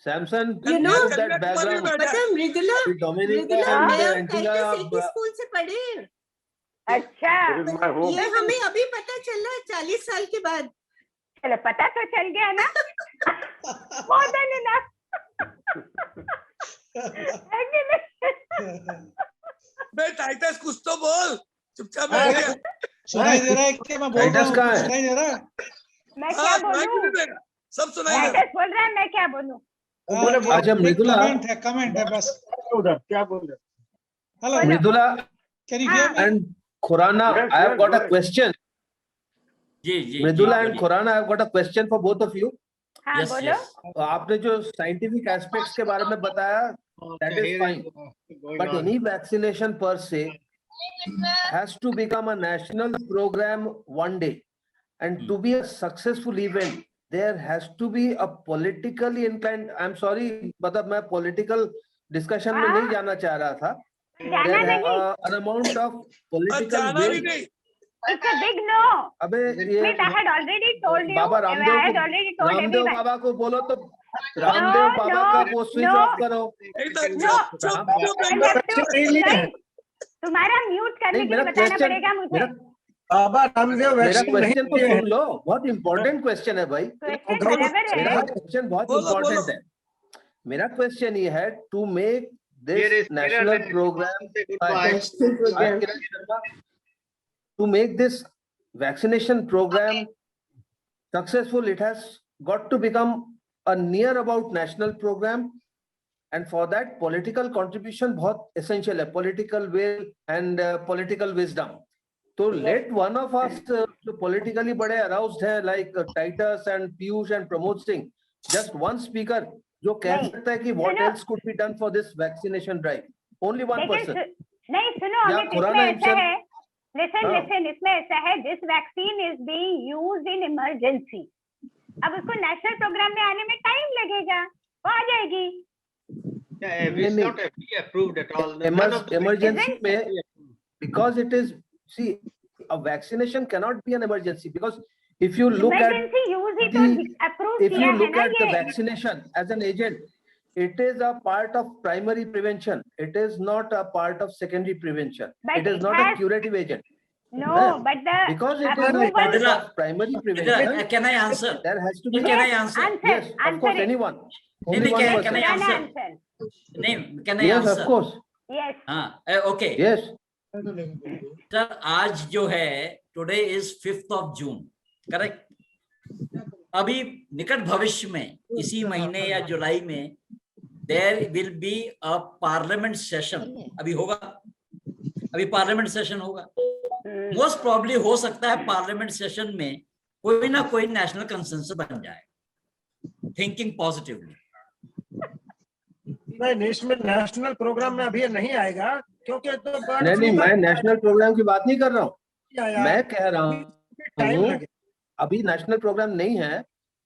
Samsung, you know, that background, पता Mridula, Dominica and Angela school से पढ़े। अच्छा, ये हमें अभी पता चला 40 साल के बाद। चलो, पता तो चल गया ना। More than enough. बे टाइटस कुछ तो बोल, चुपचाप बैठ गया। सुनाई दे रहा है क्या मैं बोल रहा हूँ? सुनाई दे रहा है? मैं क्या बोलूं? सब सुनाई दे टाइटस बोल रहा है, मैं क्या बोलूं? अच्छा मृदुला, कमेंट है बस। उधर क्या बोल रहे? Hello Mridula can you hear me? and Khurana, I have got a question. जी Mridula and Khurana, I have got a question for both of you. हाँ, बोलो। आपने जो साइंटिफिक एस्पेक्ट्स के बारे में बताया, that is fine, but any vaccination per se has to become a national program one day, and to be a successful event there has to be a politically inclined, I'm sorry, मतलब मैं political discussion में नहीं जाना चाह रहा था, there an amount of political will. It's a big no. अबे I had already told you. Baba I had already told Ramdev everyone. बाबा को बोलो तो रामदेव बाबा का वो स्विच ऑफ करो। तुम्हारा म्यूट करने नहीं, के लिए मेरा बताना क्वेश्चन पड़ेगा मुझे। बाबा रामदेव मेरा वैक्सीन नहीं क्वेश्चन तो लिए हैं। सुन लो, बहुत इंपॉर्टेंट क्वेश्चन है भाई। मेरा क्वेश्चन बहुत इंपॉर्टेंट है। मेरा क्वेश्चन ये है, to make this national programme, to make this vaccination program successful, it has got to become a near about national program, and for that political contribution बहुत essential है, political will and political wisdom. So let one of us जो politically बड़े aroused है, like Titus and Piyush and Pramod Singh, just one speaker जो कह सकता है कि what else could be done for this vaccination drive, only one person. नहीं सुनो, अमित, इसमें ऐसा है, listen, इसमें ऐसा है, this vaccine is being used in emergency. अब उसको नेशनल प्रोग्राम में आने में टाइम लगेगा, वो आ जाएगी। It's not FDA approved at all. Emergency में, because it is, see, a vaccination cannot be an emergency, because if you look at the vaccination as an agent, it is a part of primary prevention. It is not a part of secondary prevention. But it is not a curative agent. No, but because it is a part of primary prevention. Can I answer? There has to be. Can I answer? Yes, of course, anyone. Only one person. Can I answer? Can I yes, answer? of course. Yes. Okay. Yes. Sir, आज जो है, today is 5th of June, correct? अभी निकट भविष्य में, इसी महीने या जुलाई में, there will be a parliament session. अभी होगा, अभी parliament session होगा. Most probably हो सकता है parliament session में कोई ना कोई national consensus बन जाए. Thinking positively. नहीं, नेशनल प्रोग्राम में अभी नहीं आएगा, क्योंकि तो नहीं, मैं नेशनल प्रोग्राम की बात नहीं कर रहा हूँ। मैं कह रहा हूँ अभी नेशनल प्रोग्राम नहीं है,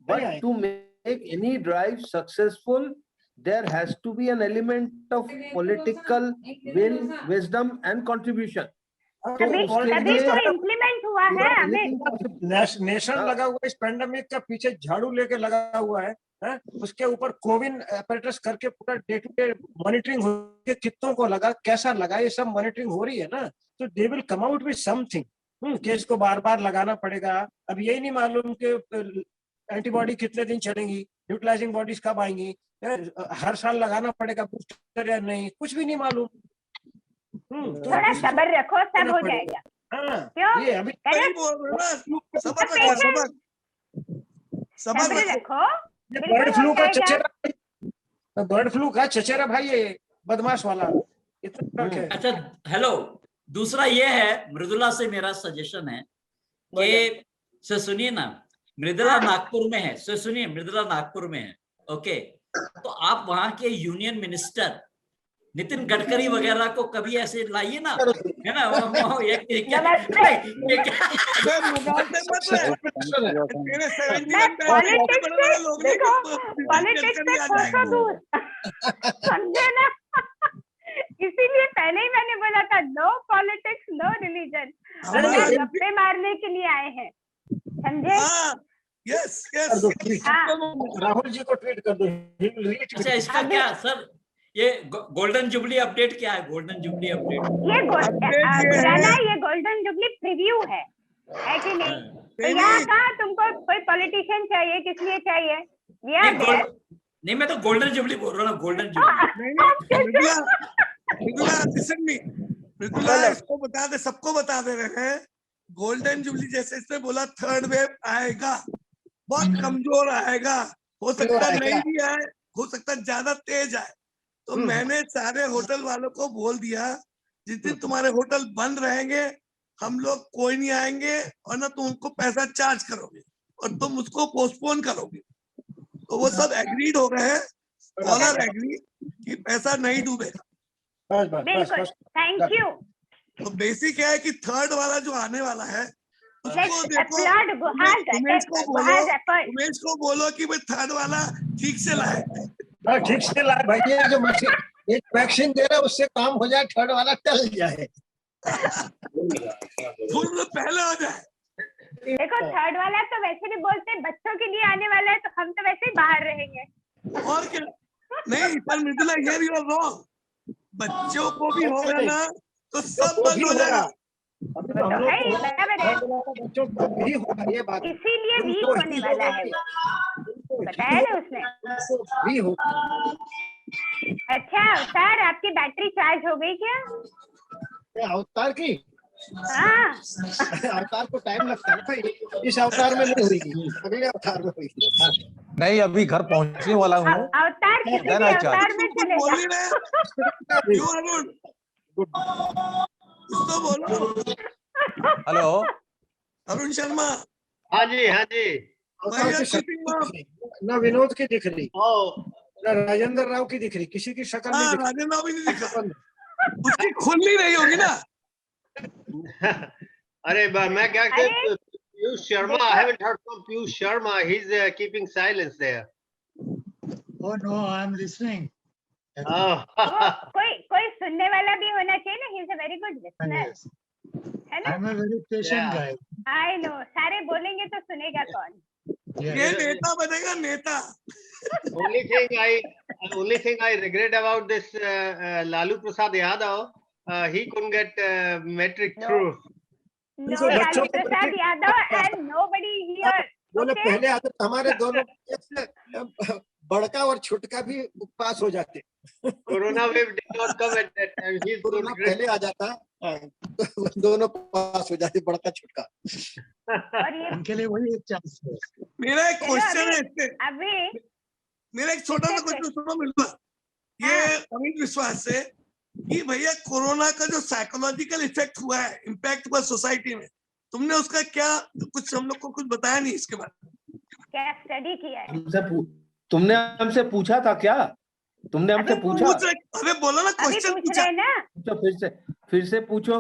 but to make any drive successful, there has to be an element of political will, wisdom and contribution. अभी तो इम्प्लीमेंट हुआ है, हमें नेशन लगा हुआ इस पेंडेमिक का पीछे झाड़ू लेके लगा हुआ है, उसके ऊपर कोविन अपरेटस करके पूरा डे टू डे मॉनिटरिंग हो के कितनों को लगा, कैसा लगा, ये सब मॉनिटरिंग हो रही है ना, तो they will come out with something. Case को बार बार लगाना पड़ेगा। अब यही नहीं मालूम कि एंटीबॉडी कितने दिन चलेंगी, न्यूट्रलाइजिंग बॉडीज कब आएंगी, हर साल लगाना पड़ेगा बूस्टर या नहीं, कुछ भी नहीं मालूम। थोड़ा सब्र रखो, सब हो जाएगा। क्यों? ये अभी सब्र रखो। बर्ड फ्लू का चचेरा भाई, ये बदमाश वाला इतना। अच्छा, हेलो, दूसरा ये है, मृदुला से मेरा सजेशन है कि सुनिए ना, मृदुला नागपुर में है, सुनिए, मृदुला नागपुर में है, ओके, तो आप वहां के यूनियन मिनिस्टर नितिन गडकरी वगैरह को कभी ऐसे लाइए ना, है ना, इसीलिए पहले ही मैंने बोला था, नो पॉलिटिक्स नो रिलीजन, गप्पे मारने के लिए आए हैं, समझे? Yes yes. राहुल जी को ट्वीट कर दो। अच्छा, इसका क्या सर, ये गोल्डन जुबली अपडेट क्या है? गोल्डन जुबली अपडेट ये गोल्डन जुबली प्रीव्यू है कि नहीं? तो यहाँ कहाँ तुमको कोई पॉलिटिशियन चाहिए, किस लिए चाहिए? नहीं, मैं तो गोल्डन जुबली बोल रहा हूँ, गोल्डन जुबली। मृदुला इसको बता दे, सबको बता दे रहे हैं, गोल्डन जुबली जैसे इसने बोला थर्ड वेव आएगा, बहुत कमजोर आएगा, हो सकता नहीं भी आए, हो सकता ज्यादा तेज आए। तो मैंने सारे होटल वालों को बोल दिया, जिस दिन तुम्हारे होटल बंद रहेंगे हम लोग कोई नहीं आएंगे, और ना तुम उनको पैसा चार्ज करोगे और तुम उसको पोस्टपोन करोगे। तो वो सब एग्रीड हो गए हैं, ऑलर एग्री कि पैसा नहीं डूबेगा। Thank you. तो बेसिक है कि थर्ड वाला जो आने वाला है उसको देखो, उमेश को बोलो कि भाई थर्ड वाला ठीक से लाए, ठीक से लाए भाई, ये जो मशीन एक वैक्सीन दे रहा है उससे काम हो जाए, थर्ड वाला टल जाए, पहले हो जाए। देखो, थर्ड वाला तो वैसे भी बोलते हैं बच्चों के लिए आने वाला है, तो हम तो वैसे ही बाहर रहेंगे, और क्या? नहीं पर Mridula here you are wrong, बच्चों को भी होगा ना तो सब बंद हो जाएगा। अभी तो हम लोग है, बराबर है। बच्चों को भी होगा ये बात, इसीलिए वीक उनको होने ही वाला होगा है कि- वो, बताया ना उसने। उनको भी होगा। अच्छा अवतार, आपकी बैटरी चार्ज हो गई क्या? ये अवतार की हाँ अवतार को टाइम लगता है भाई, इस अवतार में नहीं हुई, अगले अवतार में हुई। नहीं, अभी घर पहुंचने वाला हूँ। अवतार किसी Then भी I charge. अवतार में बोल ही चलेगा। रहे यू अरुण, कुछ तो बोलो। हेलो, अरुण शर्मा, हाँ जी, हाँ जी। अवतार की शक्ल नहीं दिख रही, ना विनोद की दिख रही, ना राजेंद्र राव की दिख रही, किसी की शक्ल नहीं हाँ दिख रही। राजेंद्र राव भी नहीं दिखा, उसकी खुल नहीं रही होगी ना। अरे मैं क्या कहते, Piyush Sharma, I haven't heard from Piyush Sharma. He's keeping silence there. Oh no, I'm listening. Oh. कोई सुनने वाला भी होना चाहिए ना। He is a very good listener, Yes. है ना? I'm a very patient guy. I know, सारे बोलेंगे तो सुनेगा कौन? ये नेता बनेगा नेता। Only thing I regret about this Lalu Prasad Yadav, he couldn't get metric through. No, Lalu Prasad Yadav and nobody here. बोले Okay? पहले आते तो हमारे दोनों बड़का और छुटका भी पास हो जाते। Corona wave did not come at that time. He's so corona regret. पहले आ जाता, तो दोनों पास हो जाते, बड़का छुटका। उनके लिए वही एक चांस है। मेरा एक क्वेश्चन है इससे, अभी मेरा एक छोटा सा क्वेश्चन सुनो मिलूंगा ये अमित विश्वास से कि भैया कोरोना का जो साइकोलॉजिकल इफेक्ट हुआ है, इम्पैक्ट हुआ सोसाइटी में, तुमने उसका क्या कुछ हम लोग को कुछ बताया नहीं इसके बारे में? क्या स्टडी किया है? तुमने हमसे पूछा था क्या? तुमने हमसे पूछा? अबे बोलो ना, क्वेश्चन पूछा ना। तो फिर से पूछो।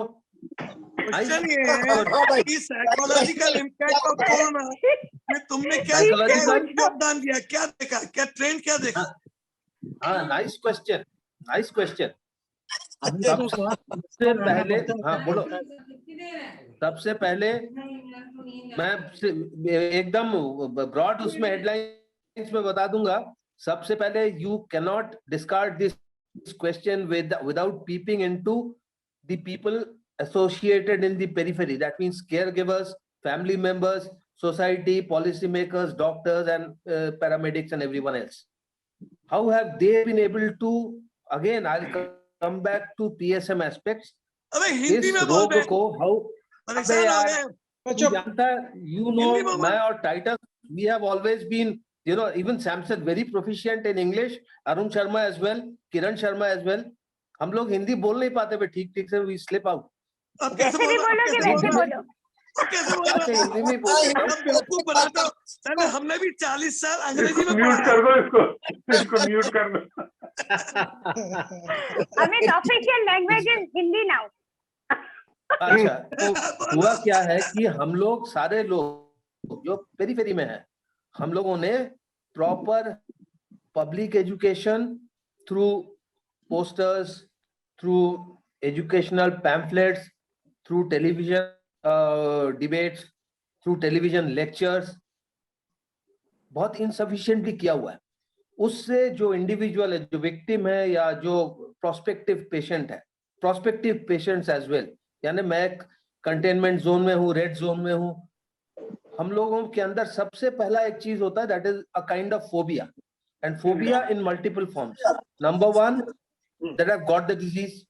क्वेश्चन ये है कि साइकोलॉजिकल इम्पैक्ट ऑफ कोरोना में तुमने क्या योगदान दिया, क्या देखा, क्या ट्रेंड क्या देखा? हाँ, नाइस क्वेश्चन, नाइस क्वेश्चन। सबसे पहले, हाँ बोलो। सबसे पहले मैं एकदम ब्रॉड उसमें हेडलाइंस में बता दूंगा। सबसे पहले you cannot discard this question without peeping into the people associated in the periphery. That means caregivers, family members, society, policy makers, doctors, and paramedics, and everyone else. How have they been able to? Again, I'll come back to PSM aspects. अबे हिंदी में इस बोल रोग बे, को how? परेशान हो गए। तू जानता है, you know, मैं और Titus, we have always been, you know, even Samson very proficient in English, Arun Sharma as well, Kiran Sharma as well. हम लोग हिंदी बोल नहीं पाते ठीक से, we slip out. अब कैसे जैसे भी बोलोगे वैसे बोलो। कैसे बोल अच्छा, हिंदी में बोल रहे हो? बेवकूफ बनाते हो। सर हमने भी 40 साल अंग्रेजी में म्यूट पढ़ा कर दो इसको म्यूट कर दो। Amit, official language is Hindi now. अच्छा, तो हुआ क्या है कि हम लोग सारे लोग जो पेरीफेरी में हैं, हम लोगों ने proper public education through posters, through educational pamphlets, through television debates, through television lectures, बहुत इनसफिशिएंटली किया हुआ है। उससे जो इंडिविजुअल है, जो विक्टिम है या जो प्रोस्पेक्टिव पेशेंट है, प्रोस्पेक्टिव पेशेंट्स एज वेल, यानी मैं कंटेनमेंट जोन में हूँ, रेड जोन में हूँ, हम लोगों के अंदर सबसे पहला एक चीज होता है, that is a kind of phobia, and phobia in multiple forms. Number one, that have got the disease.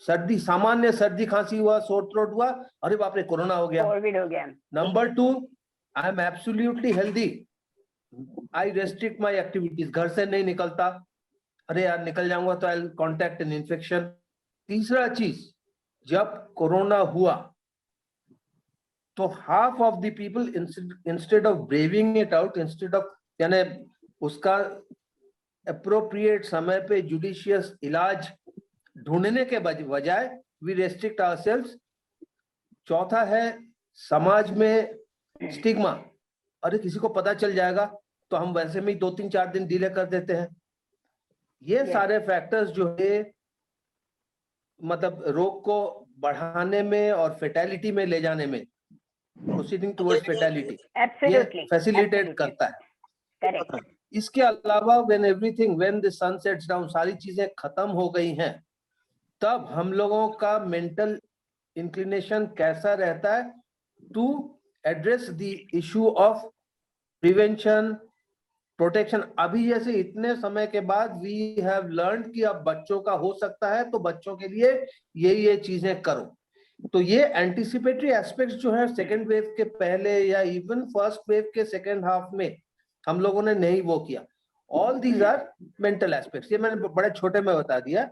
सर्दी, सामान्य सर्दी खांसी हुआ, सोर थ्रोट हुआ, अरे बाप रे कोरोना हो गया, कोविड हो गया। Number two, I am absolutely healthy, I restrict my activities, घर से नहीं निकलता, अरे यार निकल जाऊंगा तो आई कॉन्टैक्ट एन इन्फेक्शन। तीसरा चीज, जब कोरोना हुआ तो half of the people instead of braving it out, instead of, यानी उसका अप्रोप्रिएट समय पे जुडिशियस इलाज ढूंढने के बजाय वी रेस्ट्रिक्ट आवरसेल्व्स। चौथा है समाज में स्टिग्मा, अरे किसी को पता चल जाएगा तो हम वैसे में 2-3-4 दिन डिले कर देते हैं। ये सारे फैक्टर्स जो है मतलब रोग को बढ़ाने में और फेटेलिटी में ले जाने में, प्रोसीडिंग टुवर्ड्स फेटेलिटी, ये फैसिलिटेट करता है। इसके अलावा when the sun sets down, सारी चीजें खत्म हो गई हैं, तब हम लोगों का मेंटल इंक्लिनेशन कैसा रहता है to address the issue of prevention, protection. अभी जैसे इतने समय के बाद वी हैव लर्न कि अब बच्चों का हो सकता है तो बच्चों के लिए ये चीजें करो। तो ये एंटिसिपेटरी एस्पेक्ट्स जो है सेकेंड वेव के पहले या इवन फर्स्ट वेव के सेकेंड हाफ में हम लोगों ने नहीं वो किया। All these are mental aspects. ये मैंने बड़े छोटे में बता दिया।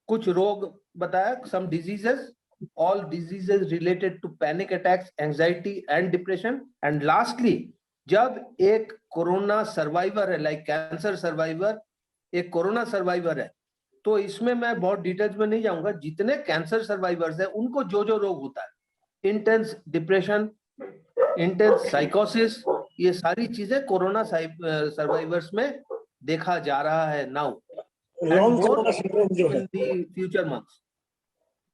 कुछ रोग बताया, some diseases, all diseases related to panic attacks, anxiety and depression, and lastly जब एक कोरोना सर्वाइवर है, लाइक कैंसर सर्वाइवर एक कोरोना सर्वाइवर है, तो इसमें मैं बहुत डिटेल्स में नहीं जाऊंगा। जितने कैंसर सर्वाइवर्स हैं उनको जो जो रोग होता है, इंटेंस डिप्रेशन, इंटेंस साइकोसिस, ये सारी चीजें कोरोना सर्वाइवर्स में देखा जा रहा है now. Future months,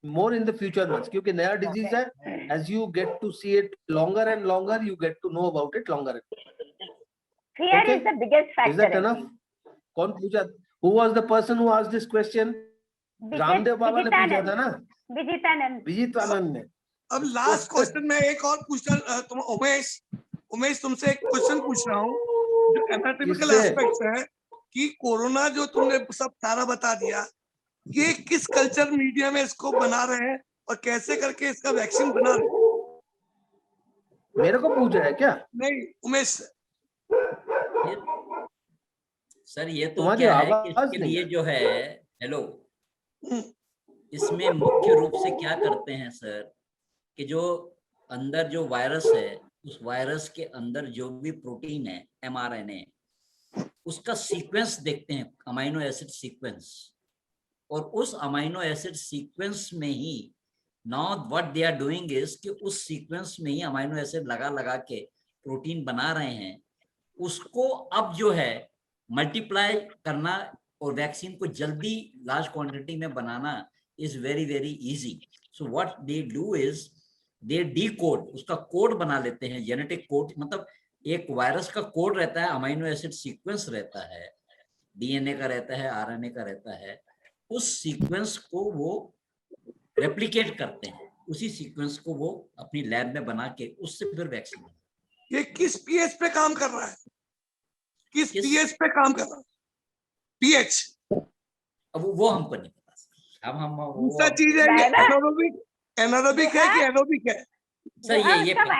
more in the future months, क्योंकि नया डिजीज है, as you get to see it longer and longer, you get to know about it longer and longer. Fear is the biggest factor. Is that enough? कौन पूछा? Who was the person who asked this question? Ramdev Baba ने पूछा था ना? विजितानंद ने। अब last question में एक और पूछना, तुम उमेश तुमसे एक क्वेश्चन पूछ रहा हूँ जो एनाटॉमिकल एस्पेक्ट्स है कि कोरोना जो तुमने सब सारा बता दिया, ये किस कल्चर मीडिया में इसको बना रहे हैं और कैसे करके इसका वैक्सीन बना रहे हैं? मेरे को पूछ रहा है क्या? नहीं, उमेश सर ये तो क्या है कि इसके लिए जो है, हेलो, इसमें मुख्य रूप से क्या करते हैं सर कि जो अंदर जो वायरस है, उस वायरस के अंदर जो भी प्रोटीन है, mRNA, उसका सीक्वेंस देखते हैं, अमाइनो एसिड सीक्वेंस, और उस अमाइनो एसिड सीक्वेंस में ही now what they are doing is कि उस सीक्वेंस में ही अमाइनो एसिड लगा लगा के प्रोटीन बना रहे हैं। उसको अब जो है मल्टीप्लाई करना और वैक्सीन को जल्दी लार्ज क्वांटिटी में बनाना is very very easy. So what they do is they decode, उसका कोड बना लेते हैं, जेनेटिक कोड, मतलब एक वायरस का कोड रहता है, अमाइनो एसिड सीक्वेंस रहता है, डीएनए का रहता है, आरएनए का रहता है, उस सीक्वेंस को वो रेप्लिकेट करते हैं, उसी सीक्वेंस को वो अपनी लैब में बना के उससे फिर वैक्सीन। ये किस पीएच पे काम कर रहा है? किस पीएच पे काम कर रहा है? पीएच अब वो हमको नहीं पता। अब हम दूसरा चीज है कि एनारोबिक है कि एरोबिक है? सर ये पता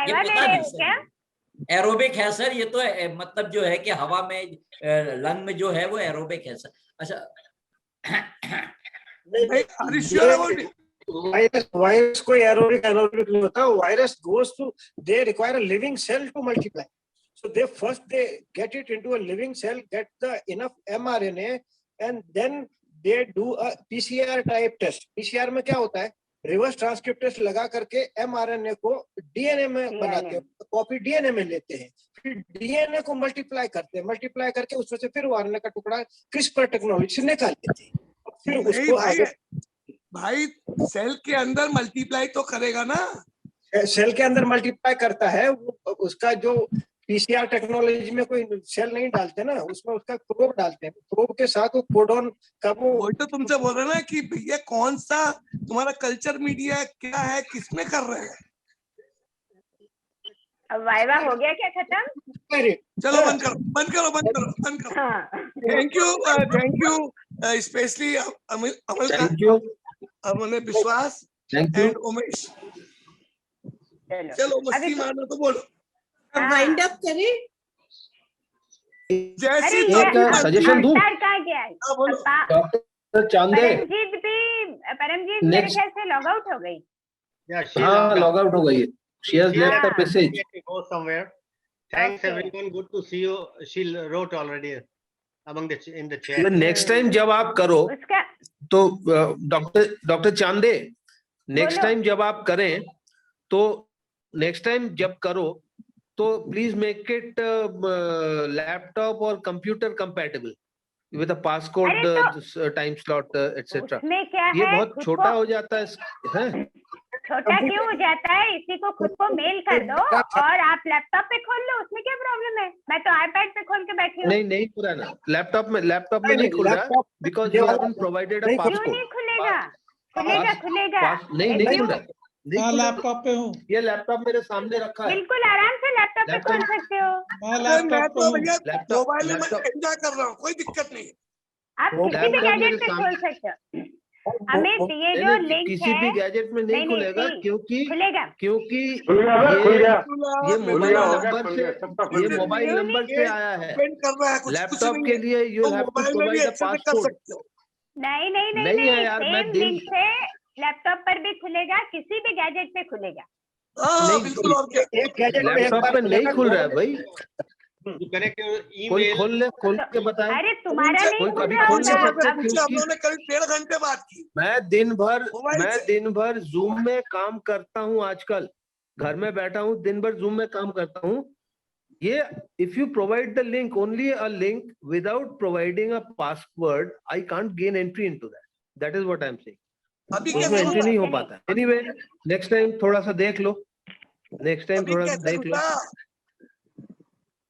नहीं सर। एरोबिक है सर, ये तो मतलब जो है कि हवा में लंग में जो है वो एरोबिक है सर। अच्छा वायरस कोई एरोबिक नहीं होता। Virus goes to, they require a living cell to multiply, so they first they get it into a living cell, get the enough mRNA and then they do a PCR type test. PCR में क्या होता है, reverse transcriptase लगा करके mRNA को DNA में बनाते हैं, कॉपी DNA में लेते हैं, फिर DNA को मल्टीप्लाई करते हैं, मल्टीप्लाई करके उसमें से फिर RNA का टुकड़ा क्रिस्पर टेक्नोलॉजी से निकाल लेते हैं। फिर उसको भाई सेल के अंदर मल्टीप्लाई तो करेगा ना, सेल के अंदर मल्टीप्लाई करता है वो। उसका जो PCR टेक्नोलॉजी में कोई सेल नहीं डालते ना, उसमें उसका प्रोब डालते हैं, प्रोब के साथ वो कोडॉन का वो तो तुमसे बोल रहे ना कि भैया कौन सा तुम्हारा कल्चर मीडिया क्या है, किसमें कर रहे हैं? अब वाइवा हो गया क्या खत्म? चलो बंद करो। थैंक यू स्पेशली अमल का, अमल विश्वास एंड उमेश। चलो मस्ती मारना तो बोलो, वाइंड अप करें। जैसी सजेशन दूं, डॉक्टर चांदे, परमजीत मेरे ख्याल से लॉग आउट हो गई। हाँ लॉग आउट हो गई। She has left a message. Go somewhere. Thanks everyone. Good to see you. She wrote already among the in the chat. Next time जब आप करो तो डॉक्टर चांदे, नेक्स्ट टाइम जब आप करें तो नेक्स्ट टाइम जब करो तो प्लीज मेक इट लैपटॉप और computer compatible with a passcode, time slot etcetera. ये बहुत छोटा हो जाता है। छोटा क्यों हो जाता है? इसी को खुद को मेल कर दो और आप लैपटॉप पे खोल लो, उसमें क्या प्रॉब्लम है? मैं तो आईपैड पे खोल के बैठी हूँ। नहीं खुल रहा ना, लैपटॉप में नहीं खुल रहा, because you haven't provided a क्यों पासकोड। नहीं खुलेगा? खुलेगा। नहीं खुल रहा, मैं लैपटॉप पे हूँ। ये लैपटॉप मेरे सामने रखा है। बिल्कुल आराम से लैपटॉप पे खोल सकते हो। मैं मैं लैपटॉप पे तो हूँ। भैया मोबाइल में एंजॉय कर रहा हूँ, कोई दिक्कत नहीं। आप किसी भी गैजेट पे खोल सकते हो। अमित, ये जो लिंक किसी भी गैजेट में नहीं खुलेगा, क्योंकि खुलेगा। ये मोबाइल नंबर से, ये मोबाइल नंबर से आया है। लैपटॉप के लिए you have to provide a passport. नहीं है यार, मैं सेम दिन लिंक से लैपटॉप पर भी खुलेगा, किसी भी गैजेट पे खुलेगा। लैपटॉप पे नहीं खुल रहा है भाई। कनेक्ट कोई खोल के बताए। अरे तुम्हारा नहीं कोई खुल कभी रहा खोल नहीं होगा। सकता, हम क्योंकि लोगों ने करीब 1.5 घंटे बात की। मैं दिन भर जूम में काम करता हूँ आजकल। घर में बैठा हूँ, दिन भर जूम में काम करता हूँ। ये if you provide the link, only a link without providing a password, I can't gain entry into that. That is what I am saying. उसमें एंट्री नहीं हो पाता। एनीवे, नेक्स्ट टाइम थोड़ा सा देख लो।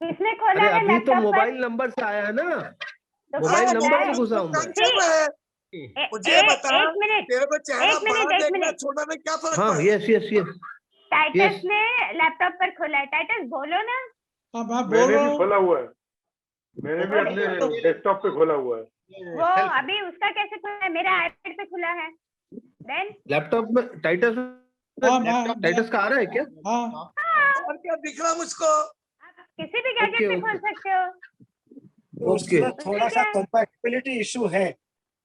किसने खोला अरे है अभी तो लैपटॉप पर? मोबाइल नंबर से आया है ना, तो मोबाइल क्या होता नंबर है? से घुसा हूँ मैं। मुझे बता, एक मिनट, तेरे को चेहरा एक मिनट, बड़ा एक देखना मिनट। छोटा में क्या फर्क हाँ, पड़ेगा? यस टाइटस ने लैपटॉप पर खोला है। टाइटस बोलो ना। मैंने भी खोला हुआ है, मैंने भी अपने डेस्कटॉप पे खोला हुआ है। वो अभी उसका कैसे खुला है? मेरा आईपैड पे खुला है। देन लैपटॉप में टाइटस का आ रहा है क्या? और क्या दिख रहा मुझको? किसी भी गैजेट पे खोल सकते हो। उसमें थोड़ा सा कंपैटिबिलिटी इशू है।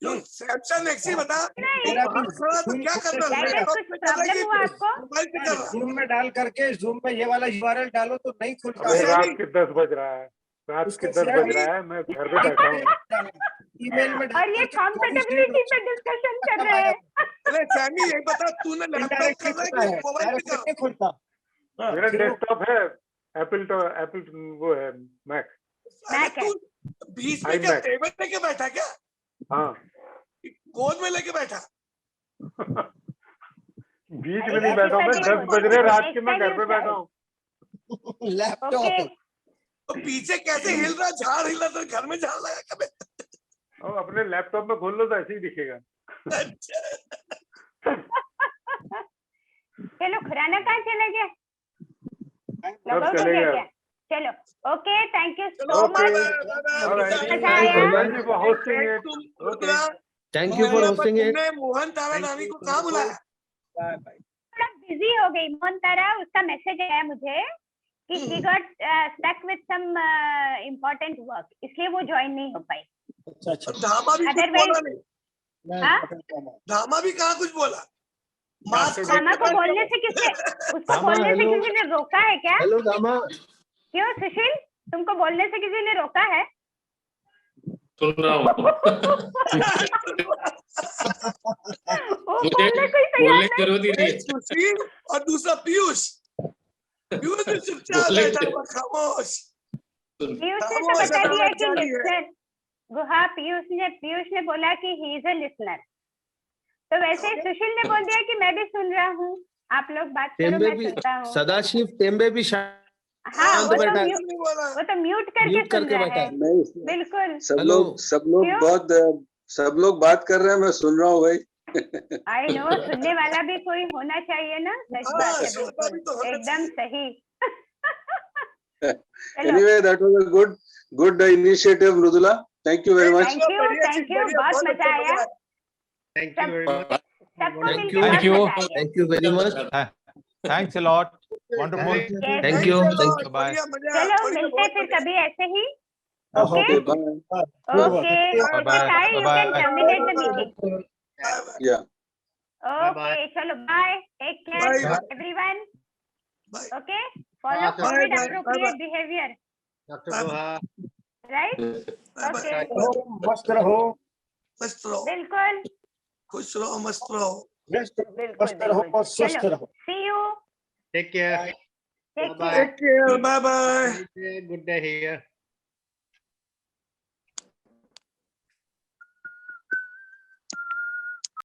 सैमसंग एक्सी बता, मेरा भी तो क्या करना है? प्रॉब्लम हुआ आपको? मोबाइल पे कर रहा। जूम में डाल करके जूम में ये वाला यूआरएल डालो तो नहीं खुलता अबे है। रात के 10 बज रहा है, मैं घर पे बैठा हूँ। ईमेल में और ये कंपैटिबिलिटी पे डिस्कशन कर रहे हैं। अरे सैमी, ये बता, तूने लैपटॉप कर रहा है कि मोबाइल पे कर रहा है? नहीं खुलता। मेरा डेस्कटॉप है, एप्पल वो है, मैक। तू बीच में क्या टेबल लेके बैठा क्या? हाँ। गोद में लेके बैठा? बीच में नहीं बैठा हूँ मैं, 10 बज रहे रात के, मैं घर पे बैठा हूँ। लैपटॉप तो पीछे कैसे हिल रहा, झाड़ हिल रहा, तो घर में झाड़ लगा कभी? अब अपने लैपटॉप में खोल लो तो ऐसे ही दिखेगा। चलो, खुराना कहाँ चला गया? सब चले गए। चलो, okay, thank you so much. Thank you for hosting it. Okay, thank you for hosting it. Mohan Tara Rani को कहाँ बुलाया? थोड़ा बिजी हो गई मोहन तारा। उसका मैसेज आया मुझे कि she got stuck with some important work, इसलिए वो ज्वाइन नहीं हो पाई। अच्छा। धामा भी कुछ बोला नहीं? धामा भी कहाँ कुछ बोला? धामा को बोलने से उसको बोलने से किसी ने रोका है क्या? हेलो धामा। क्यों सुशील, तुमको बोलने से किसी ने रोका है? सुन रहा हूँ। मुझे बोलने की जरूरत ही नहीं। सुशील और दूसरा पीयूष भी चुपचाप बैठा हुआ, खामोश। पीयूष ने तो बता दिया कि लिसनर। गुहा, पीयूष ने बोला कि ही इज अ लिसनर। तो वैसे सुशील ने बोल दिया कि मैं भी सुन रहा हूँ, आप लोग बात करो, मैं सुनता हूँ। सदाशिव टेम्बे भी हाँ, वो तो म्यूट करके सुन रहा है। बिल्कुल। सब लोग बात कर रहे हैं, मैं सुन रहा हूँ भाई। आई नो, सुनने वाला भी कोई होना चाहिए ना। सच बात है, बिल्कुल एकदम सही। Anyway, that was a good initiative, Mrudula. Thank you very much. Thank you, बहुत मजा आया। Thank you very much. Thank you very much. Thanks a lot. Wonderful. Thank you. Bye. चलो, मिलते फिर कभी ऐसे ही। Okay, bye. Okay. Sai, you can terminate the meeting. Yeah. Okay, chalo, bye. Take care, everyone. Okay, follow COVID appropriate behavior. Dr. Guha. Right? Okay. मस्त रहो। मस्त रहो। बिल्कुल। खुश रहो, मस्त रहो। मस्त रहो और स्वस्थ रहो। See you. Take care. Take Bye. care. Take care. Bye bye. Good day here.